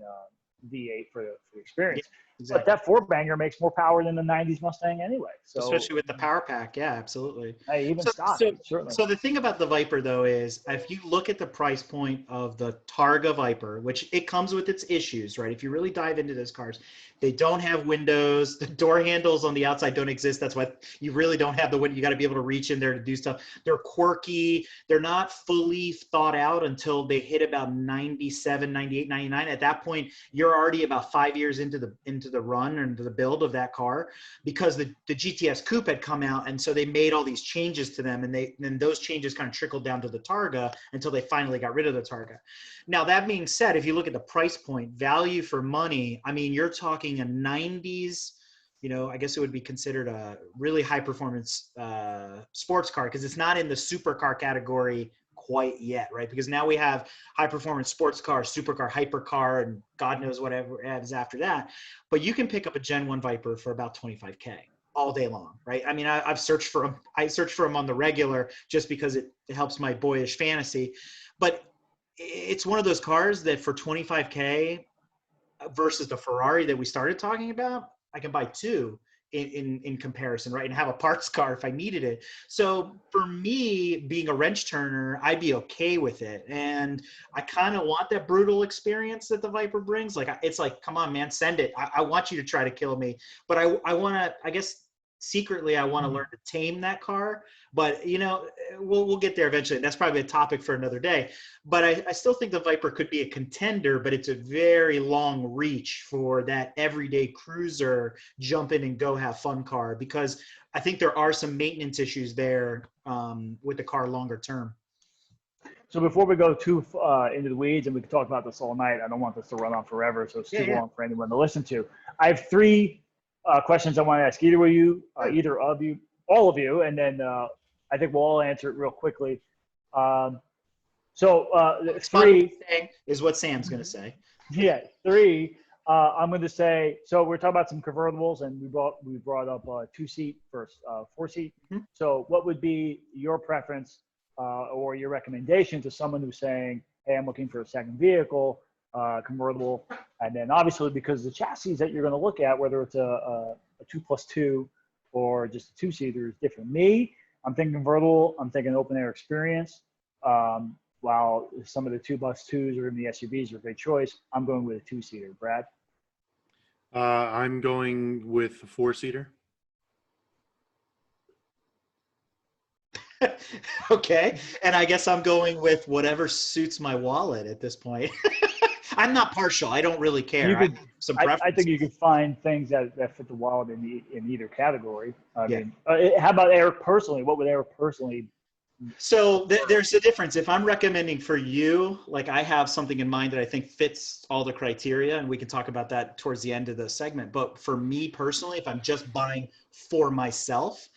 Speaker 3: V8 for the experience.
Speaker 1: Yeah, exactly.
Speaker 3: But that four-banger makes more power than the '90s Mustang anyway. So
Speaker 1: especially with the power pack, yeah, absolutely.
Speaker 3: Hey, even stock, certainly.
Speaker 1: So the thing about the Viper though is, if you look at the price point of the Targa Viper, which it comes with its issues, right? If you really dive into those cars, they don't have windows. The door handles on the outside don't exist. That's why you really don't have the window. You got to be able to reach in there to do stuff. They're quirky. They're not fully thought out until they hit about 97, 98, 99. At that point, you're already about 5 years into the run and the build of that car, because the GTS Coupe had come out, and so they made all these changes to them, and then those changes kind of trickled down to the Targa until they finally got rid of the Targa. Now, that being said, if you look at the price point, value for money, I mean, you're talking a 90s, I guess it would be considered a really high performance sports car, because it's not in the supercar category quite yet, right? Because now we have high performance sports car, supercar, hypercar, and God knows whatever is after that. But you can pick up a Gen 1 Viper for about 25K all day long, right? I mean, I've searched for them. I search for them on the regular just because it helps my boyish fantasy. But it's one of those cars that for 25K versus the Ferrari that we started talking about, I can buy two in comparison, right? And have a parts car if I needed it. So for me, being a wrench turner, I'd be okay with it. And I kind of want that brutal experience that the Viper brings. Like, it's like, come on, man, send it. I want you to try to kill me. But I want to, I guess, secretly, I want to learn to tame that car. But, we'll get there eventually. That's probably a topic for another day. But I still think the Viper could be a contender, but it's a very long reach for that everyday cruiser, jump in and go have fun car, because I think there are some maintenance issues there with the car longer term.
Speaker 3: So before we go too into the weeds, and we can talk about this all night, I don't want this to run on forever, so it's too long for anyone to listen to. I have three questions I want to ask either of you, all of you, and then I think we'll all answer it real quickly. Three
Speaker 1: is what Sam's going to say.
Speaker 3: Yeah, three. I'm going to say. So we're talking about some convertibles, and we brought up a 2-seat versus 4-seat.
Speaker 1: Mm-hmm.
Speaker 3: So what would be your preference or your recommendation to someone who's saying, "Hey, I'm looking for a second vehicle, convertible," and then obviously because the chassis that you're going to look at, whether it's a 2+2 or just a 2-seater, is different. Me, I'm thinking convertible. I'm thinking open air experience. While some of the 2+2s or even the SUVs are a great choice, I'm going with a 2-seater. Brad?
Speaker 2: I'm going with a 4-seater.
Speaker 1: Okay. And I guess I'm going with whatever suits my wallet at this point. I'm not partial. I don't really care.
Speaker 3: You
Speaker 1: I
Speaker 3: could,
Speaker 1: have some
Speaker 3: I
Speaker 1: preferences.
Speaker 3: think you could find things that fit the wallet in either category. I
Speaker 1: Yeah.
Speaker 3: mean, how about Eric personally? What would Eric personally?
Speaker 1: So there's a difference. If I'm recommending for you, like I have something in mind that I think fits all the criteria, and we can talk about that towards the end of the segment. But for me personally, if I'm just buying for myself,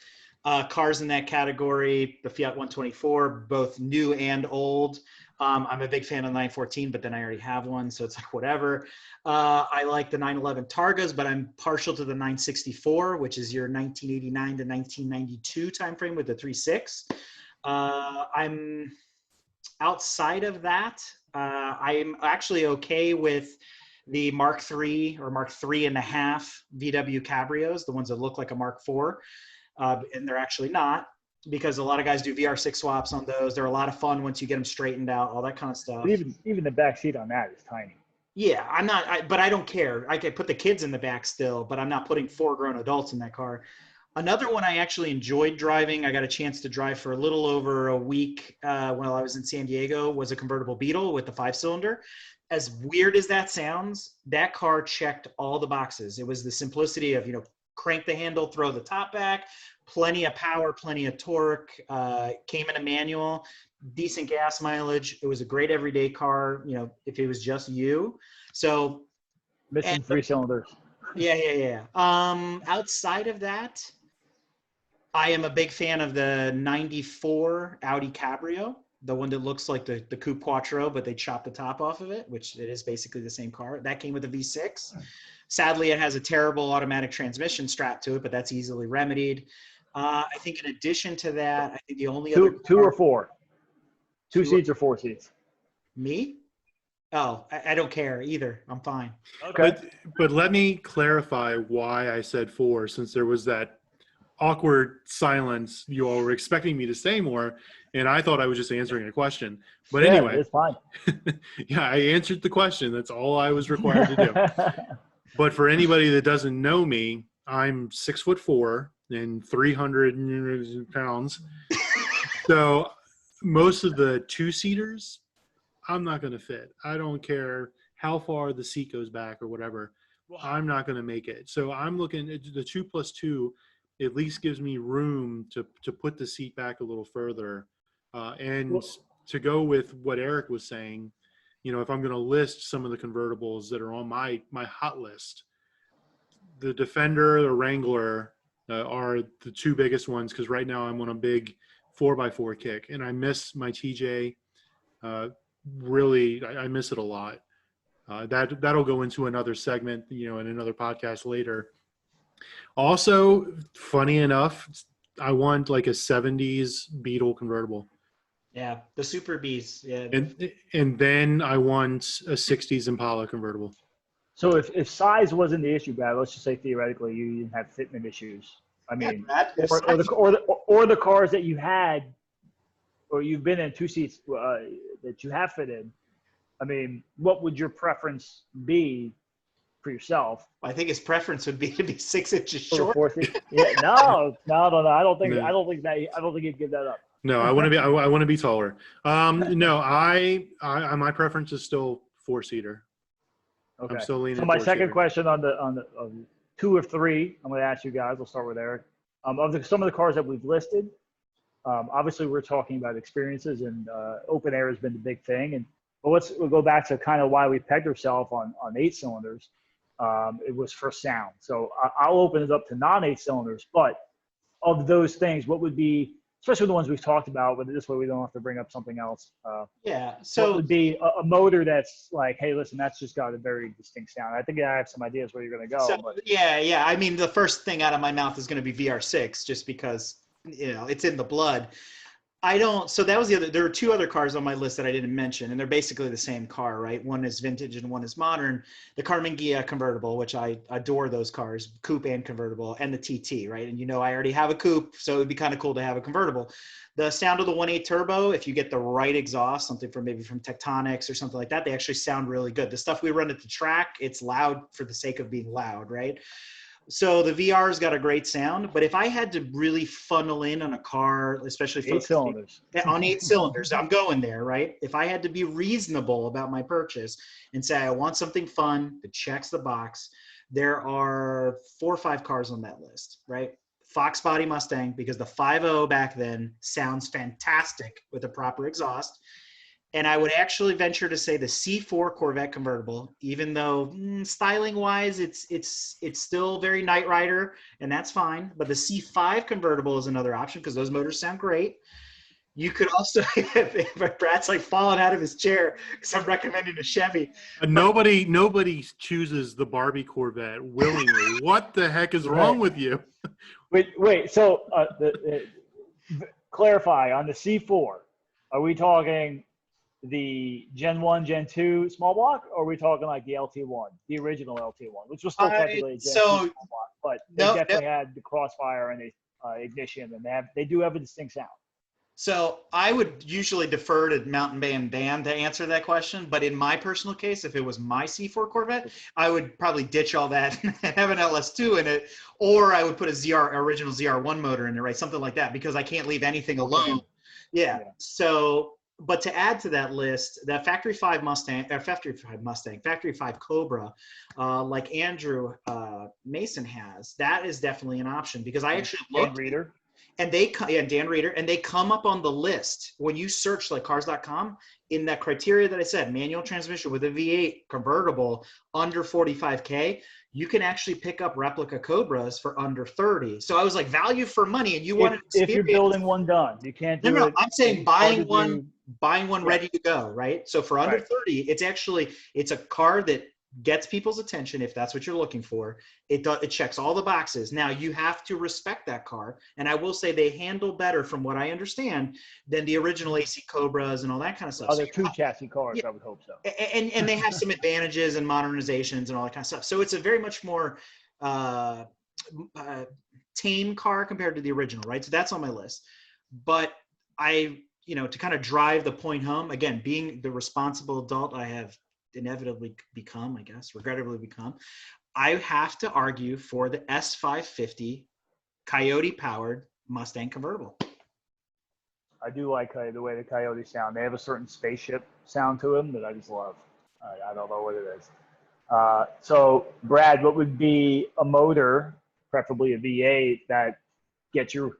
Speaker 1: cars in that category, the Fiat 124, both new and old. I'm a big fan of the 914, but then I already have one, so it's like whatever. I like the 911 Targas, but I'm partial to the 964, which is your 1989 to 1992 timeframe with the 3.6. I'm outside of that. I'm actually okay with the Mark III or Mark III.5 VW Cabrios, the ones that look like a Mark IV, and they're actually not, because a lot of guys do VR6 swaps on those. They're a lot of fun once you get them straightened out, all that kind of stuff.
Speaker 3: But even the back seat on that is tiny.
Speaker 1: Yeah, I'm not, but I don't care. I could put the kids in the back still, but I'm not putting 4 grown adults in that car. Another one I actually enjoyed driving, I got a chance to drive for a little over a week while I was in San Diego, was a convertible Beetle with the 5-cylinder. As weird as that sounds, that car checked all the boxes. It was the simplicity of, crank the handle, throw the top back, plenty of power, plenty of torque, came in a manual, decent gas mileage. It was a great everyday car, if it was just you. So
Speaker 3: Missing 3 cylinders.
Speaker 1: Yeah. Outside of that, I am a big fan of the 94 Audi Cabrio, the one that looks like the Coupe Quattro, but they chopped the top off of it, which it is basically the same car. That came with a V6. Sadly, it has a terrible automatic transmission strapped to it, but that's easily remedied. I think in addition to that, I think the only other
Speaker 3: Two or 4? 2 seats or 4 seats?
Speaker 1: Me? Oh, I don't care either. I'm fine.
Speaker 3: Okay.
Speaker 2: But let me clarify why I said 4, since there was that awkward silence. You all were expecting me to say more, and I thought I was just answering a question. But
Speaker 3: yeah,
Speaker 2: anyway,
Speaker 3: it's fine.
Speaker 2: Yeah, I answered the question. That's all I was required to do. But for anybody that doesn't know me, I'm 6'4" and 300 pounds. So most of the 2-seaters, I'm not going to fit. I don't care how far the seat goes back or whatever. I'm not going to make it. So I'm looking at the 2+2. At least gives me room to put the seat back a little further, and to go with what Eric was saying. If I'm going to list some of the convertibles that are on my hot list, the Defender, the Wrangler are the 2 biggest ones, because right now I'm on a big 4x4 kick, and I miss my TJ. Really, I miss it a lot. That'll go into another segment, in another podcast later. Also, funny enough, I want like a 70s Beetle convertible.
Speaker 1: Yeah, the Super Bs. Yeah.
Speaker 2: And then I want a 60s Impala convertible.
Speaker 3: So if size wasn't the issue, Brad, let's just say theoretically you didn't have fitment issues. I mean, or the cars that you had, or you've been in 2 seats that you have fitted. I mean, what would your preference be for yourself?
Speaker 1: I think his preference would be to be 6 inches short.
Speaker 3: Yeah, no. I don't think he'd give that up.
Speaker 2: No, I want to be taller. No, my preference is still 4-seater.
Speaker 3: Okay.
Speaker 2: I'm still leaning.
Speaker 3: So my second question on the 2 or 3, I'm going to ask you guys. We'll start with Eric. Some of the cars that we've listed, obviously we're talking about experiences, and open air has been the big thing. But we'll go back to kind of why we pegged ourselves on 8 cylinders. It was for sound. So I'll open it up to non-8 cylinders. But of those things, what would be, especially the ones we've talked about, but this way we don't have to bring up something else. So what would be a motor that's like, hey, listen, that's just got a very distinct sound. I think I have some ideas where you're going to go.
Speaker 1: Yeah. I mean, the first thing out of my mouth is going to be VR6, just because, it's in the blood. I don't. So that was the other. There were two other cars on my list that I didn't mention, and they're basically the same car, right? One is vintage and one is modern. The Carmen Ghia convertible, which I adore those cars, coupe and convertible, and the TT, right? And I already have a coupe, so it'd be kind of cool to have a convertible. The sound of the 1.8 turbo, if you get the right exhaust, something from maybe from Tectonics or something like that, they actually sound really good. The stuff we run at the track, it's loud for the sake of being loud, right? So the VR's got a great sound, but if I had to really funnel in on a car, especially
Speaker 3: 8 cylinders.
Speaker 1: on 8 cylinders, I'm going there, right? If I had to be reasonable about my purchase and say I want something fun that checks the box, there are 4 or 5 cars on that list, right? Fox body Mustang, because the 5.0 back then sounds fantastic with a proper exhaust. And I would actually venture to say the C4 Corvette convertible, even though styling wise, it's still very Knight Rider, and that's fine. But the C5 convertible is another option because those motors sound great. You could also, if Brad's like falling out of his chair because I'm recommending a Chevy.
Speaker 2: Nobody chooses the Barbie Corvette willingly. What the heck is wrong with you?
Speaker 3: Wait. So clarify on the C4. Are we talking the Gen 1, Gen 2 small block, or are we talking like the LT1, the original LT1, which was still technically a Gen 2 small block, but they definitely had the crossfire and the ignition, and they do have a distinct sound.
Speaker 1: So I would usually defer to Mountain Band Dan to answer that question, but in my personal case, if it was my C4 Corvette, I would probably ditch all that and have an LS2 in it, or I would put a original ZR1 motor in it, right? Something like that, because I can't leave anything alone. Yeah. So, but to add to that list, that factory 5 Cobra, like Andrew Mason has, that is definitely an option because I actually looked.
Speaker 3: Reader.
Speaker 1: And Dan Reader, and they come up on the list when you search like cars.com in that criteria that I said, manual transmission with a V8 convertible under 45K, you can actually pick up replica Cobras for under 30. So I was like, value for money, and you want to experience.
Speaker 3: If you're building one done, you can't do
Speaker 1: No,
Speaker 3: it.
Speaker 1: I'm saying buying one ready to go, right? So for under 30, it's a car that gets people's attention if that's what you're looking for. It checks all the boxes. Now you have to respect that car, and I will say they handle better, from what I understand, than the original AC Cobras and all that kind of stuff.
Speaker 3: They're 2 chassis cars, I would hope so.
Speaker 1: And they have some advantages and modernizations and all that kind of stuff. So it's a very much more tame car compared to the original, right? So that's on my list. But to kind of drive the point home, again, being the responsible adult I have inevitably become, regrettably become, I have to argue for the S550 Coyote powered Mustang convertible.
Speaker 3: I do like the way the Coyotes sound. They have a certain spaceship sound to them that I just love. I don't know what it is. So Brad, what would be a motor, preferably a V8, that gets your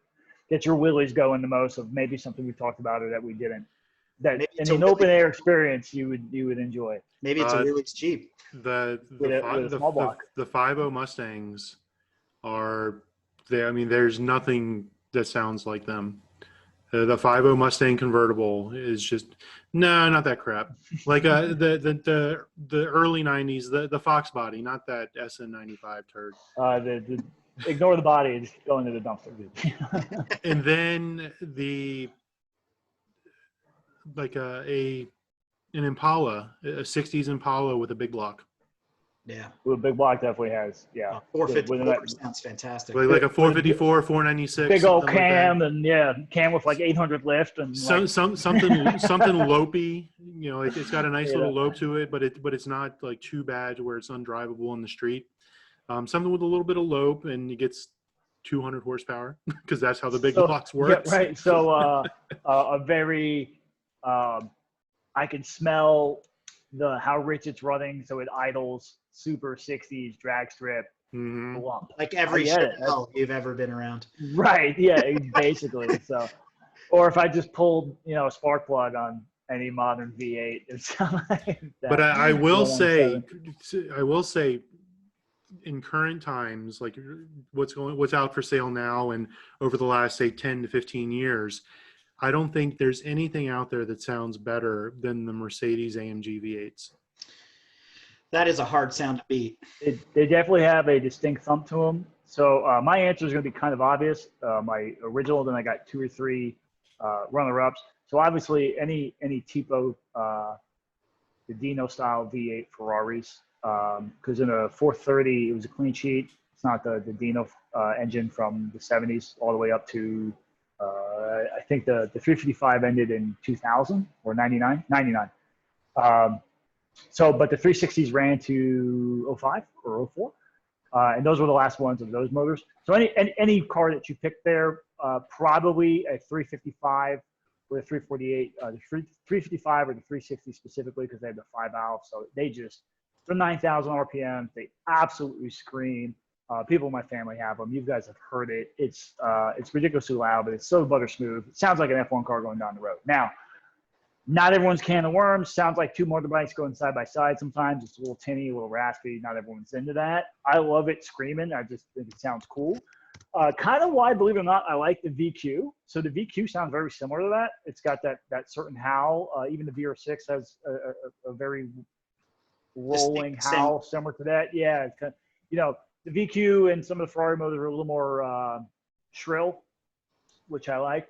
Speaker 3: willies going the most, of maybe something we talked about or that we didn't? That in an open air experience you would enjoy.
Speaker 1: Maybe it's a Willys Jeep.
Speaker 2: The
Speaker 3: small block.
Speaker 2: The 5.0 Mustangs are there. I mean, there's nothing that sounds like them. The 5.0 Mustang convertible is just not that crap. Like the early 90s, the Fox body, not that SN95 turd.
Speaker 3: Ignore the body, it's going to the dumpster.
Speaker 2: And then an Impala, a 60s Impala with a big block.
Speaker 1: Yeah.
Speaker 3: Well, a big block definitely has. Yeah.
Speaker 1: 454 sounds fantastic.
Speaker 2: Like a 454, 496.
Speaker 3: Big old cam, and cam with like 800 lift and
Speaker 2: something lopey. It's got a nice little lope to it, but it's not like too bad to where it's undrivable on the street. Something with a little bit of lope, and it gets 200 horsepower because that's how the big blocks work.
Speaker 3: Yeah, right. So a very I can smell how rich it's running, so it idles super 60s drag strip lump.
Speaker 1: Like every Chevelle you've ever been around.
Speaker 3: Right, yeah, basically. So, or if I just pulled, a spark plug on any modern V8, it's like that.
Speaker 2: But I will say, in current times, like what's out for sale now and over the last, say, 10 to 15 years, I don't think there's anything out there that sounds better than the Mercedes AMG V8s.
Speaker 1: That is a hard sound to beat.
Speaker 3: They definitely have a distinct thump to them. So my answer is going to be kind of obvious. My original, then I got 2 or 3 runner-ups. So obviously any Tipo, the Dino style V8 Ferraris, because in a 430 it was a clean sheet. It's not the Dino engine from the 70s all the way up to I think the 355 ended in 2000 or 99. So, but the 360s ran to 05 or 04. And those were the last ones of those motors. So any car that you pick there, probably a 355 or a 348, the 355 or the 360 specifically, because they have the 5 valves. So they're 9,000 RPM. They absolutely scream. People in my family have them. You guys have heard it. It's ridiculously loud, but it's so butter smooth. It sounds like an F1 car going down the road. Now, not everyone's can of worms. Sounds like two motorbikes going side by side sometimes. It's a little tinny, a little raspy. Not everyone's into that. I love it screaming. I just think it sounds cool. Kind of why, believe it or not, I like the VQ. So the VQ sounds very similar to that. It's got that certain howl. Even the VR6 has a very rolling howl similar to that. Yeah, it's kind of, the VQ and some of the Ferrari motors are a little more shrill, which I like.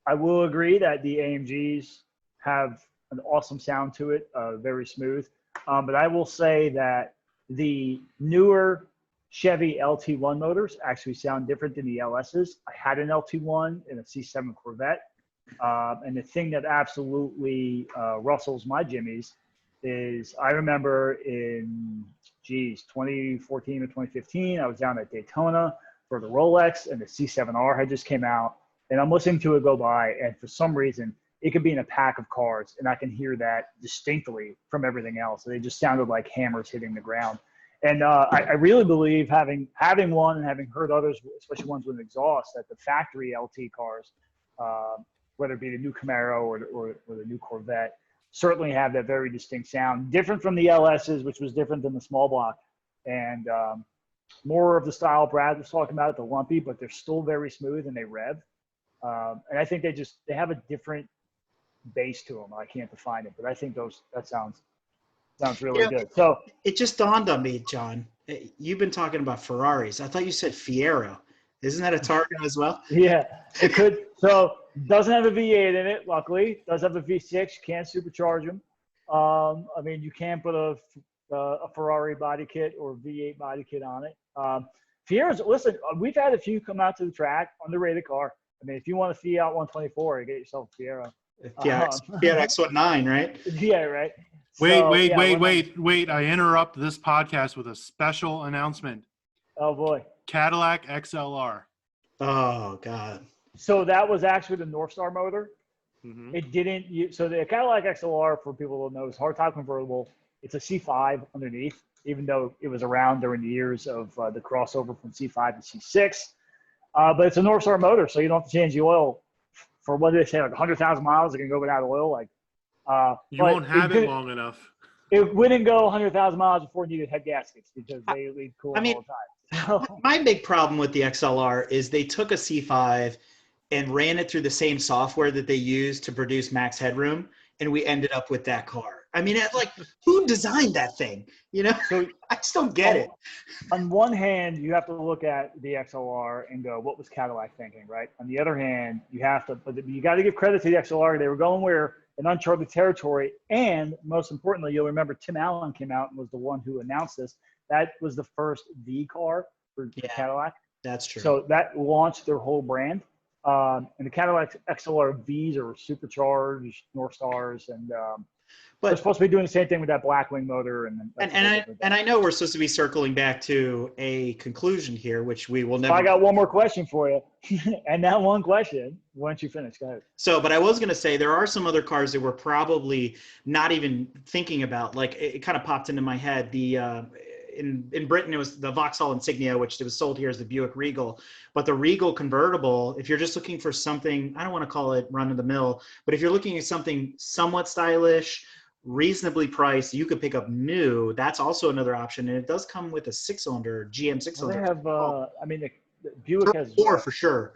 Speaker 3: I will agree that the AMGs have an awesome sound to it, very smooth. But I will say that the newer Chevy LT1 motors actually sound different than the LSs. I had an LT1 in a C7 Corvette. And the thing that absolutely rustles my jimmies is I remember in, 2014 or 2015, I was down at Daytona for the Rolex, and the C7R had just came out. And I'm listening to it go by, and for some reason, it could be in a pack of cars, and I can hear that distinctly from everything else. They just sounded like hammers hitting the ground. And I really believe, having one and having heard others, especially ones with exhaust, that the factory LT cars, whether it be the new Camaro or the new Corvette, certainly have that very distinct sound, different from the LSs, which was different than the small block, and more of the style Brad was talking about, the lumpy, but they're still very smooth and they rev. And I think they have a different bass to them. I can't define it, but I think that sounds really good. So
Speaker 1: it just dawned on me, John. You've been talking about Ferraris. I thought you said Fiero. Isn't that a Targa as well?
Speaker 3: Yeah, it could. So doesn't have a V8 in it, luckily. Does have a V6. You can't supercharge them. I mean, you can put a Ferrari body kit or V8 body kit on it. Fiero's, listen, we've had a few come out to the track on the rated car. I mean, if you want a Fiat 124, you get yourself a Fiero.
Speaker 1: Fiat X19, right?
Speaker 3: Yeah, right.
Speaker 2: Wait. I interrupt this podcast with a special announcement.
Speaker 3: Oh, boy.
Speaker 2: Cadillac XLR.
Speaker 1: Oh, God.
Speaker 3: So that was actually the North Star motor.
Speaker 2: Mm-hmm.
Speaker 3: It didn't. So the Cadillac XLR, for people who don't know, is hardtop convertible. It's a C5 underneath, even though it was around during the years of the crossover from C5 to C6. But it's a North Star motor, so you don't have to change the oil for, what did they say, like 100,000 miles. It can go without oil.
Speaker 2: You won't have it long enough.
Speaker 3: It wouldn't go 100,000 miles before it needed head gaskets because they lead cool all the time.
Speaker 1: My big problem with the XLR is they took a C5 and ran it through the same software that they used to produce max headroom, and we ended up with that car. I mean, who designed that thing? So I just don't get it.
Speaker 3: On one hand, you have to look at the XLR and go, what was Cadillac thinking, right? On the other hand, you got to give credit to the XLR. They were going where in uncharted territory, and most importantly, you'll remember Tim Allen came out and was the one who announced this. That was the first V car for Cadillac.
Speaker 1: That's true.
Speaker 3: So that launched their whole brand. And the Cadillac XLR Vs are supercharged North Stars, and but they're supposed to be doing the same thing with that Blackwing motor.
Speaker 1: And I know we're supposed to be circling back to a conclusion here, which we will never.
Speaker 3: I got one more question for you, and that one question, why don't you finish? Go ahead.
Speaker 1: So, but I was going to say there are some other cars that we're probably not even thinking about. Like it kind of popped into my head. The in Britain, it was the Vauxhall Insignia, which was sold here as the Buick Regal. But the Regal convertible, if you're just looking for something, I don't want to call it run of the mill, but if you're looking at something somewhat stylish, reasonably priced, you could pick up new. That's also another option, and it does come with a 6-cylinder GM 6-cylinder.
Speaker 3: They have, I mean, the Buick has
Speaker 1: 4 for sure.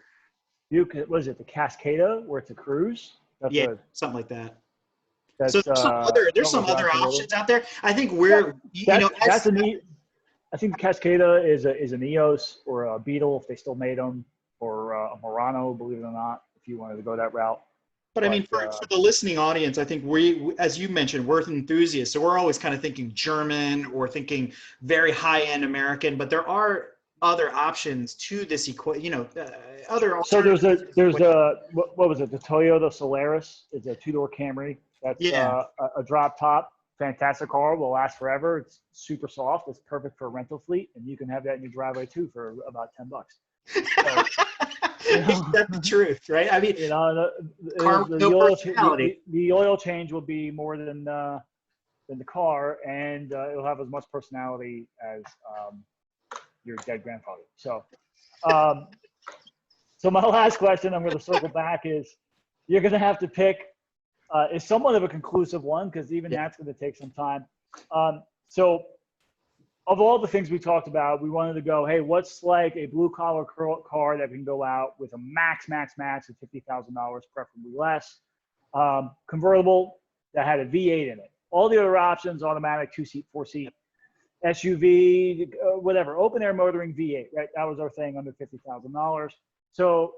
Speaker 3: Buick, what is it, the Cascada, where it's a cruise?
Speaker 1: That's something like that. So there's some other options out there. I think that's a neat. I think the Cascada is an EOS or a Beetle if they still made them, or a Murano, believe it or not.
Speaker 3: if you wanted to go that route.
Speaker 1: But I mean, for the listening audience, I think as you mentioned, we're enthusiasts. So we're always kind of thinking German or thinking very high-end American, but there are other options to this other
Speaker 3: So there's
Speaker 1: alternatives.
Speaker 3: what was it? The Toyota Solaris. It's a two-door Camry. That's
Speaker 1: Yeah.
Speaker 3: a drop top. Fantastic car. Will last forever. It's super soft. It's perfect for a rental fleet, and you can have that in your driveway too for about $10. So,
Speaker 1: That's the truth, right? I mean,
Speaker 3: the oil change will be more than the car, and it'll have as much personality as your dead grandfather. So, so my last question, I'm going to circle back, is you're going to have to pick. Is somewhat of a conclusive one because even that's going to take some time. So of all the things we talked about, we wanted to go, hey, what's like a blue collar car that can go out with a max of $50,000, preferably less. Convertible that had a V8 in it. All the other options, automatic, 2-seat, 4-seat, SUV, whatever, open air motoring V8, right? That was our thing under $50,000. So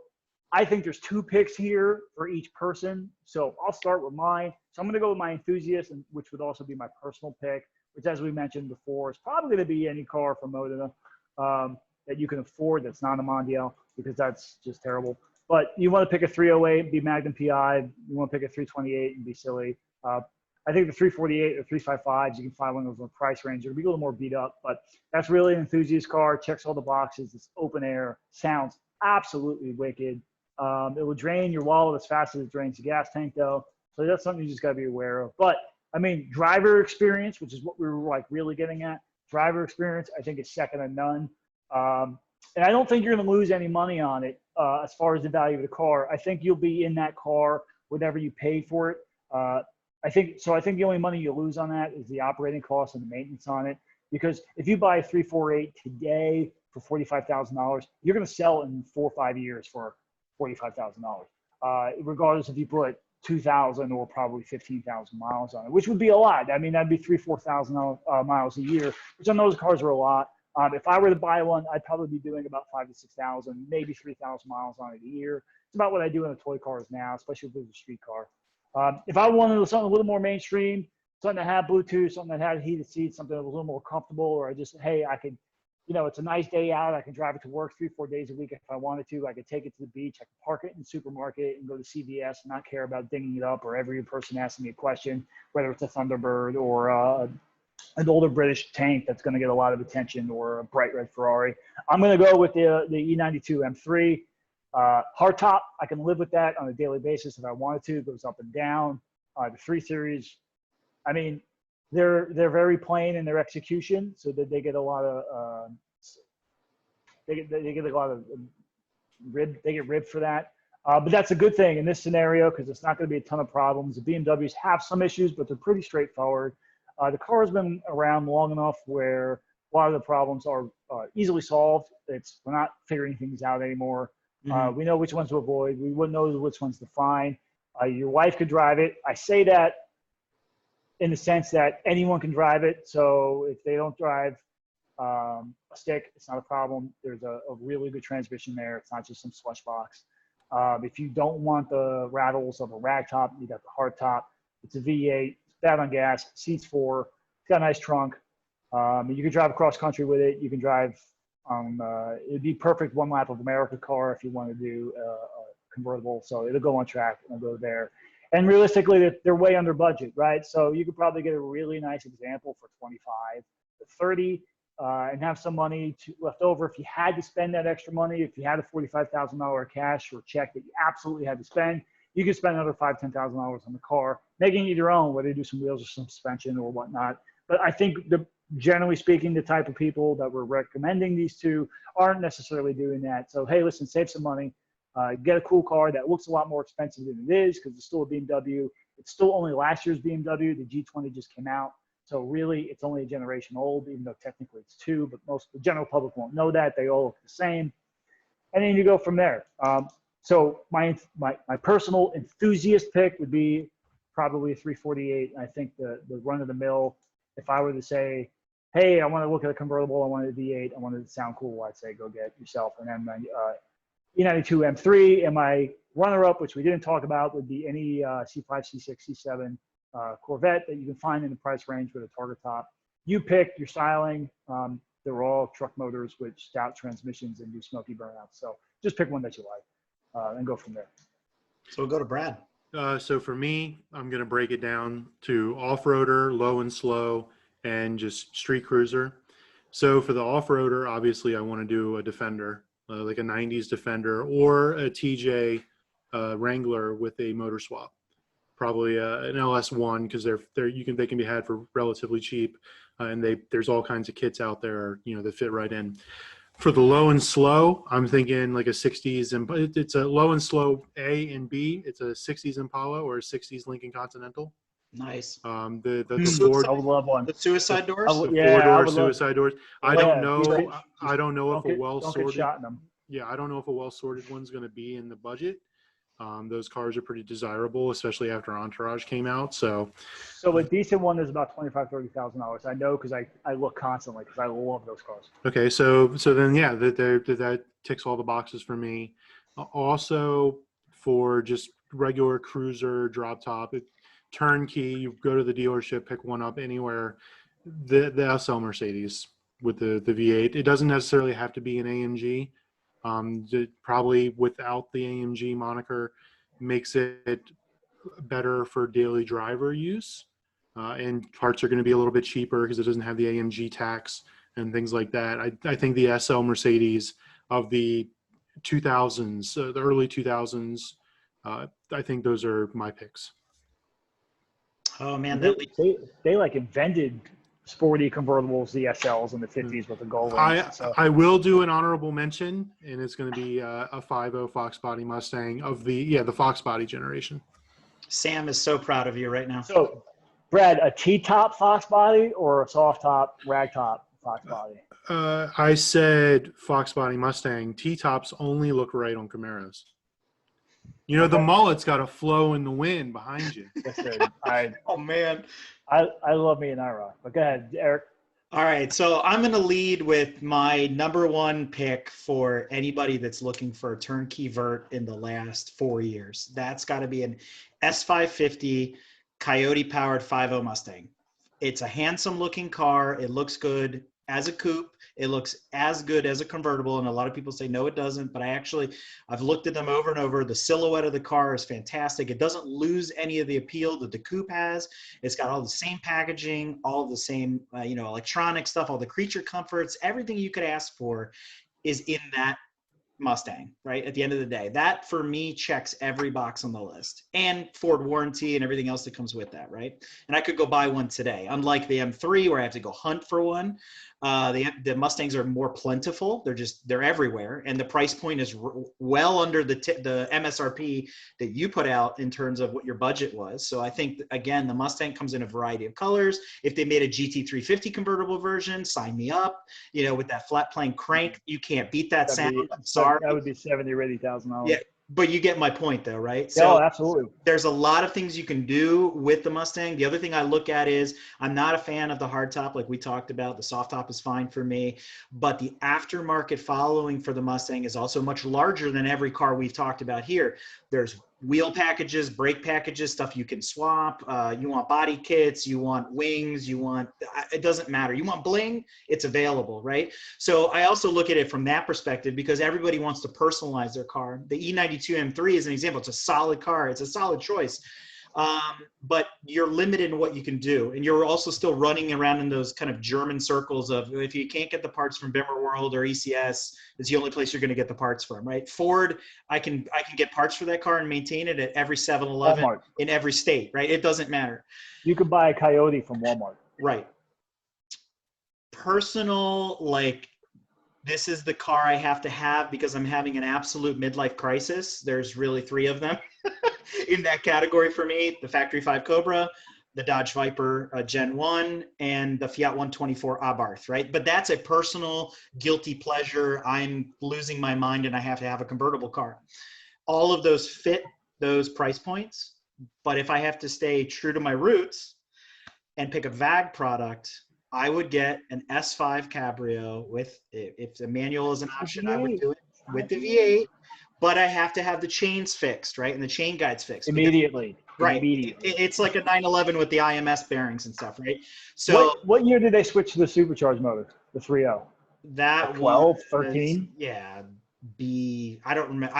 Speaker 3: I think there's 2 picks here for each person. So I'll start with mine. So I'm going to go with my enthusiast, which would also be my personal pick, which, as we mentioned before, is probably going to be any car from Modena that you can afford that's not a Mondial, because that's just terrible. But you want to pick a 308, be Magnum PI. You want to pick a 328 and be silly. I think the 348 or 355s, you can find one of those in the price range. It'll be a little more beat up, but that's really an enthusiast car. Checks all the boxes. It's open air. Sounds absolutely wicked. It will drain your wallet as fast as it drains the gas tank, though. So that's something you just got to be aware of. But I mean, driver experience, which is what we were like really getting at. Driver experience, I think, is second to none. And I don't think you're going to lose any money on it as far as the value of the car. I think you'll be in that car whatever you pay for it. I think the only money you lose on that is the operating costs and the maintenance on it. Because if you buy a 348 today for $45,000, you're going to sell it in 4 or 5 years for $45,000, regardless if you put 2,000 or probably 15,000 miles on it, which would be a lot. I mean, that'd be 3,000-4,000 miles a year, which on those cars are a lot. If I were to buy one, I'd probably be doing about 5,000 to 6,000, maybe 3,000 miles on it a year. It's about what I do in the toy cars now, especially if it's a street car. If I wanted something a little more mainstream, something that had Bluetooth, something that had heated seats, something that was a little more comfortable, or just, hey, I could, it's a nice day out. I can drive it to work 3-4 days a week if I wanted to. I could take it to the beach. I could park it in the supermarket and go to CVS and not care about dinging it up or every person asking me a question, whether it's a Thunderbird or an older British tank that's going to get a lot of attention or a bright red Ferrari. I'm going to go with the E92 M3. Hardtop, I can live with that on a daily basis if I wanted to. It goes up and down. The 3 Series, I mean, they're very plain in their execution, so that they get a lot of they get a lot of ribbed for that. But that's a good thing in this scenario because it's not going to be a ton of problems. The BMWs have some issues, but they're pretty straightforward. The car has been around long enough where a lot of the problems are easily solved. We're not figuring things out anymore. Mm-hmm. We know which ones to avoid. We wouldn't know which ones to find. Your wife could drive it. I say that in the sense that anyone can drive it. So if they don't drive a stick, it's not a problem. There's a really good transmission there. It's not just some slush box. If you don't want the rattles of a rag top, you got the hard top. It's a V8. It's bad on gas. Seats 4. It's got a nice trunk. You can drive across country with it. You can drive. It'd be perfect 1 lap of America car if you want to do a convertible. So it'll go on track and it'll go there. And realistically, they're way under budget, right? So you could probably get a really nice example for 25 to 30 and have some money left over. If you had to spend that extra money, if you had a $45,000 cash or check that you absolutely had to spend, you could spend another $5,000 to $10,000 on the car, making it your own, whether you do some wheels or some suspension or whatnot. But I think generally speaking, the type of people that we're recommending these to aren't necessarily doing that. So, hey, listen, save some money. Get a cool car that looks a lot more expensive than it is because it's still a BMW. It's still only last year's BMW. The G20 just came out. So really, it's only a generation old, even though technically it's 2, but the general public won't know that. They all look the same. And then you go from there. So my personal enthusiast pick would be probably a 348. I think the run-of-the-mill, if I were to say, hey, I want to look at a convertible, I want a V8, I want it to sound cool, I'd say go get yourself an E92 M3. And my Runner-up, which we didn't talk about, would be any C5, C6, C7 Corvette that you can find in the price range with a target top. You pick your styling. They're all truck motors with stout transmissions and do smoky burnouts. So just pick one that you like and go from there.
Speaker 1: So we'll go to Brad.
Speaker 2: So for me, I'm going to break it down to off-roader, low and slow, and just street cruiser. So for the off-roader, obviously I want to do a Defender, like a 90s Defender or a TJ Wrangler with a motor swap. Probably an LS1 because they can be had for relatively cheap, and there's all kinds of kits out there, that fit right in. For the low and slow, I'm thinking like a 60s, and it's a low and slow A and B. It's a 60s Impala or a 60s Lincoln Continental.
Speaker 1: Nice.
Speaker 2: The
Speaker 3: Ford. I would love one.
Speaker 1: The suicide doors.
Speaker 2: Four-door suicide doors. I don't know if a
Speaker 3: Don't get shot in them.
Speaker 2: Yeah, I don't know if a well-sorted one's going to be in the budget. Those cars are pretty desirable, especially after Entourage came out. So
Speaker 3: a decent one is about $25,000-$30,000. I know because I look constantly because I love those cars.
Speaker 2: Okay, so then yeah, that ticks all the boxes for me. Also, for just regular cruiser drop top, turnkey, you go to the dealership, pick one up anywhere. The SL Mercedes with the V8. It doesn't necessarily have to be an AMG. Probably without the AMG moniker makes it better for daily driver use, and parts are going to be a little bit cheaper because it doesn't have the AMG tax and things like that. I think the SL Mercedes of the 2000s, the early 2000s, I think those are my picks.
Speaker 1: Oh man,
Speaker 3: they like invented sporty convertibles, the SLs in the 50s with the gold rims.
Speaker 2: I will do an honorable mention, and it's going to be a 5.0 Fox Body Mustang of the Fox Body generation.
Speaker 1: Sam is so proud of you right now.
Speaker 3: So, Brad, a T-top Fox Body or a soft top, rag top Fox Body?
Speaker 2: I said Fox Body Mustang. T-tops only look right on Camaros. The mullet's got a flow in the wind behind you.
Speaker 3: Listen,
Speaker 1: oh man.
Speaker 3: I love me an IROC, but go ahead, Eric.
Speaker 1: All right, so I'm going to lead with my number one pick for anybody that's looking for a turnkey vert in the last 4 years. That's got to be an S550 Coyote-powered 5.0 Mustang. It's a handsome-looking car. It looks good as a coupe. It looks as good as a convertible, and a lot of people say, no, it doesn't, but I've looked at them over and over. The silhouette of the car is fantastic. It doesn't lose any of the appeal that the coupe has. It's got all the same packaging, all the same, electronic stuff, all the creature comforts, everything you could ask for is in that Mustang, right? At the end of the day, that for me checks every box on the list, and Ford warranty and everything else that comes with that, right? And I could go buy one today, unlike the M3 where I have to go hunt for one. The Mustangs are more plentiful. They're everywhere, and the price point is well under the MSRP that you put out in terms of what your budget was. So I think again, the Mustang comes in a variety of colors. If they made a GT350 convertible version, sign me up. With that flat plane crank, you can't beat that sound. I'm sorry.
Speaker 3: That would be $70,000 or $80,000.
Speaker 1: Yeah. But you get my point though, right?
Speaker 3: So absolutely.
Speaker 1: There's a lot of things you can do with the Mustang. The other thing I look at is I'm not a fan of the hardtop like we talked about. The soft top is fine for me, but the aftermarket following for the Mustang is also much larger than every car we've talked about here. There's wheel packages, brake packages, stuff you can swap. You want body kits, you want wings, it doesn't matter. You want bling, it's available, right? So I also look at it from that perspective because everybody wants to personalize their car. The E92 M3 is an example. It's a solid car. It's a solid choice. But you're limited in what you can do. And you're also still running around in those kind of German circles of if you can't get the parts from Bimmer World or ECS, it's the only place you're going to get the parts from, right? Ford, I can get parts for that car and maintain it at every 7-Eleven in every state, right? It doesn't matter.
Speaker 3: You could buy a Coyote from Walmart.
Speaker 1: Right. Personal, this is the car I have to have because I'm having an absolute midlife crisis. There's really 3 of them in that category for me. The Factory 5 Cobra, the Dodge Viper Gen 1, and the Fiat 124 Abarth, right? But that's a personal guilty pleasure. I'm losing my mind and I have to have a convertible car. All of those fit those price points. But if I have to stay true to my roots and pick a VAG product, I would get an S5 Cabrio if the manual is an option, I would do it with the V8. but I have to have the chains fixed, right? And the chain guides fixed.
Speaker 3: Immediately.
Speaker 1: Right.
Speaker 3: Immediately.
Speaker 1: It's like a 911 with the IMS bearings and stuff, right? So
Speaker 3: what year did they switch to the supercharged motor, the 3.0?
Speaker 1: that
Speaker 3: Like 12,
Speaker 1: was,
Speaker 3: 13?
Speaker 1: yeah, I don't remember.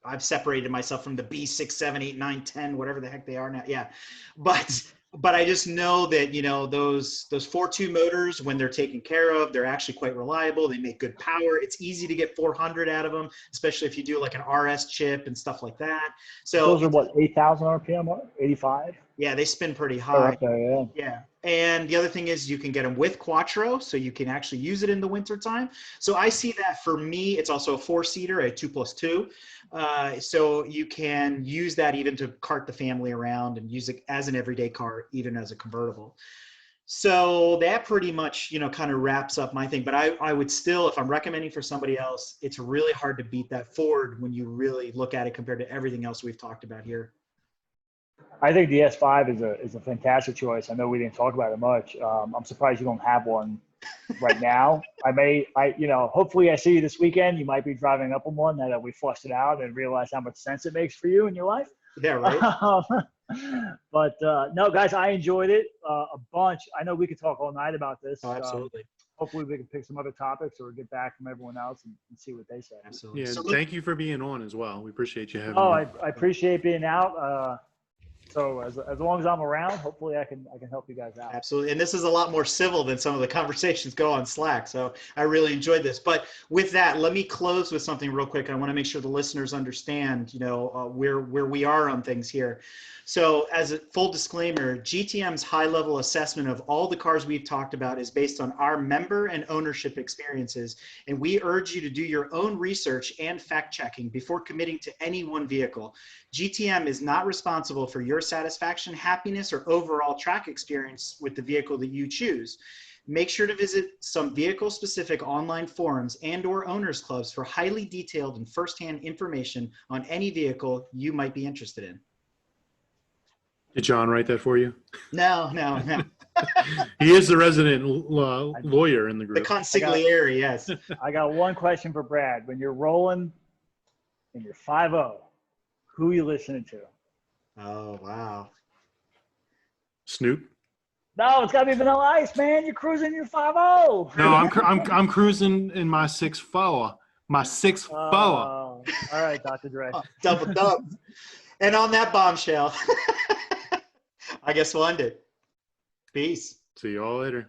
Speaker 1: I've separated myself from the B 6, 7, 8, 9, 10, whatever the heck they are now. Yeah. But I just know that, those 4.2 motors, when they're taken care of, they're actually quite reliable. They make good power. It's easy to get 400 out of them, especially if you do like an RS chip and stuff like that. So
Speaker 3: Those are what, 8,000 RPM, 85?
Speaker 1: yeah, they spin pretty
Speaker 3: They're
Speaker 1: high.
Speaker 3: up there, yeah.
Speaker 1: Yeah. And the other thing is you can get them with Quattro, so you can actually use it in the wintertime. So I see that for me, it's also a 4-seater, a 2+2. So you can use that even to cart the family around and use it as an everyday car, even as a convertible. So that pretty much, kind of wraps up my thing. But I would still, if I'm recommending for somebody else, it's really hard to beat that Ford when you really look at it compared to everything else we've talked about here.
Speaker 3: I think the S5 is a fantastic choice. I know we didn't talk about it much. I'm surprised you don't have one right now. Hopefully I see you this weekend. You might be driving up on one now that we flushed it out and realize how much sense it makes for you in your life.
Speaker 1: Yeah, right.
Speaker 3: But no, guys, I enjoyed it a bunch. I know we could talk all night about this.
Speaker 1: Oh, absolutely.
Speaker 3: Hopefully we can pick some other topips or get back from everyone else and see what they say.
Speaker 1: Absolutely.
Speaker 2: Yeah,
Speaker 1: So
Speaker 2: thank you for being on as well. We appreciate you having me.
Speaker 3: I appreciate being out. So as long as I'm around, hopefully I can help you guys out.
Speaker 1: Absolutely. And this is a lot more civil than some of the conversations go on Slack. So I really enjoyed this. But with that, let me close with something real quick. I want to make sure the listeners understand, where we are on things here. So as a full disclaimer, GTM's high-level assessment of all the cars we've talked about is based on our member and ownership experiences. And we urge you to do your own research and fact-checking before committing to any one vehicle. GTM is not responsible for your satisfaction, happiness, or overall track experience with the vehicle that you choose. Make sure to visit some vehicle-specific online forums and/or owners clubs for highly detailed and firsthand information on any vehicle you might be interested in.
Speaker 2: Did John write that for you?
Speaker 1: No.
Speaker 2: He is the resident lawyer in the
Speaker 1: The
Speaker 2: group.
Speaker 1: consigliere, yes.
Speaker 3: I got one question for Brad. When you're rolling in your 5.0, who are you listening to?
Speaker 1: Oh, wow.
Speaker 2: Snoop?
Speaker 3: No, it's got to be Vanilla Ice, man. You're cruising your 5.0.
Speaker 2: No, I'm cruising in my 6.4. My 6.4.
Speaker 3: All right, Dr. Dre.
Speaker 1: Double dubs. And on that bombshell, I guess we'll end it. Peace.
Speaker 2: See you all later.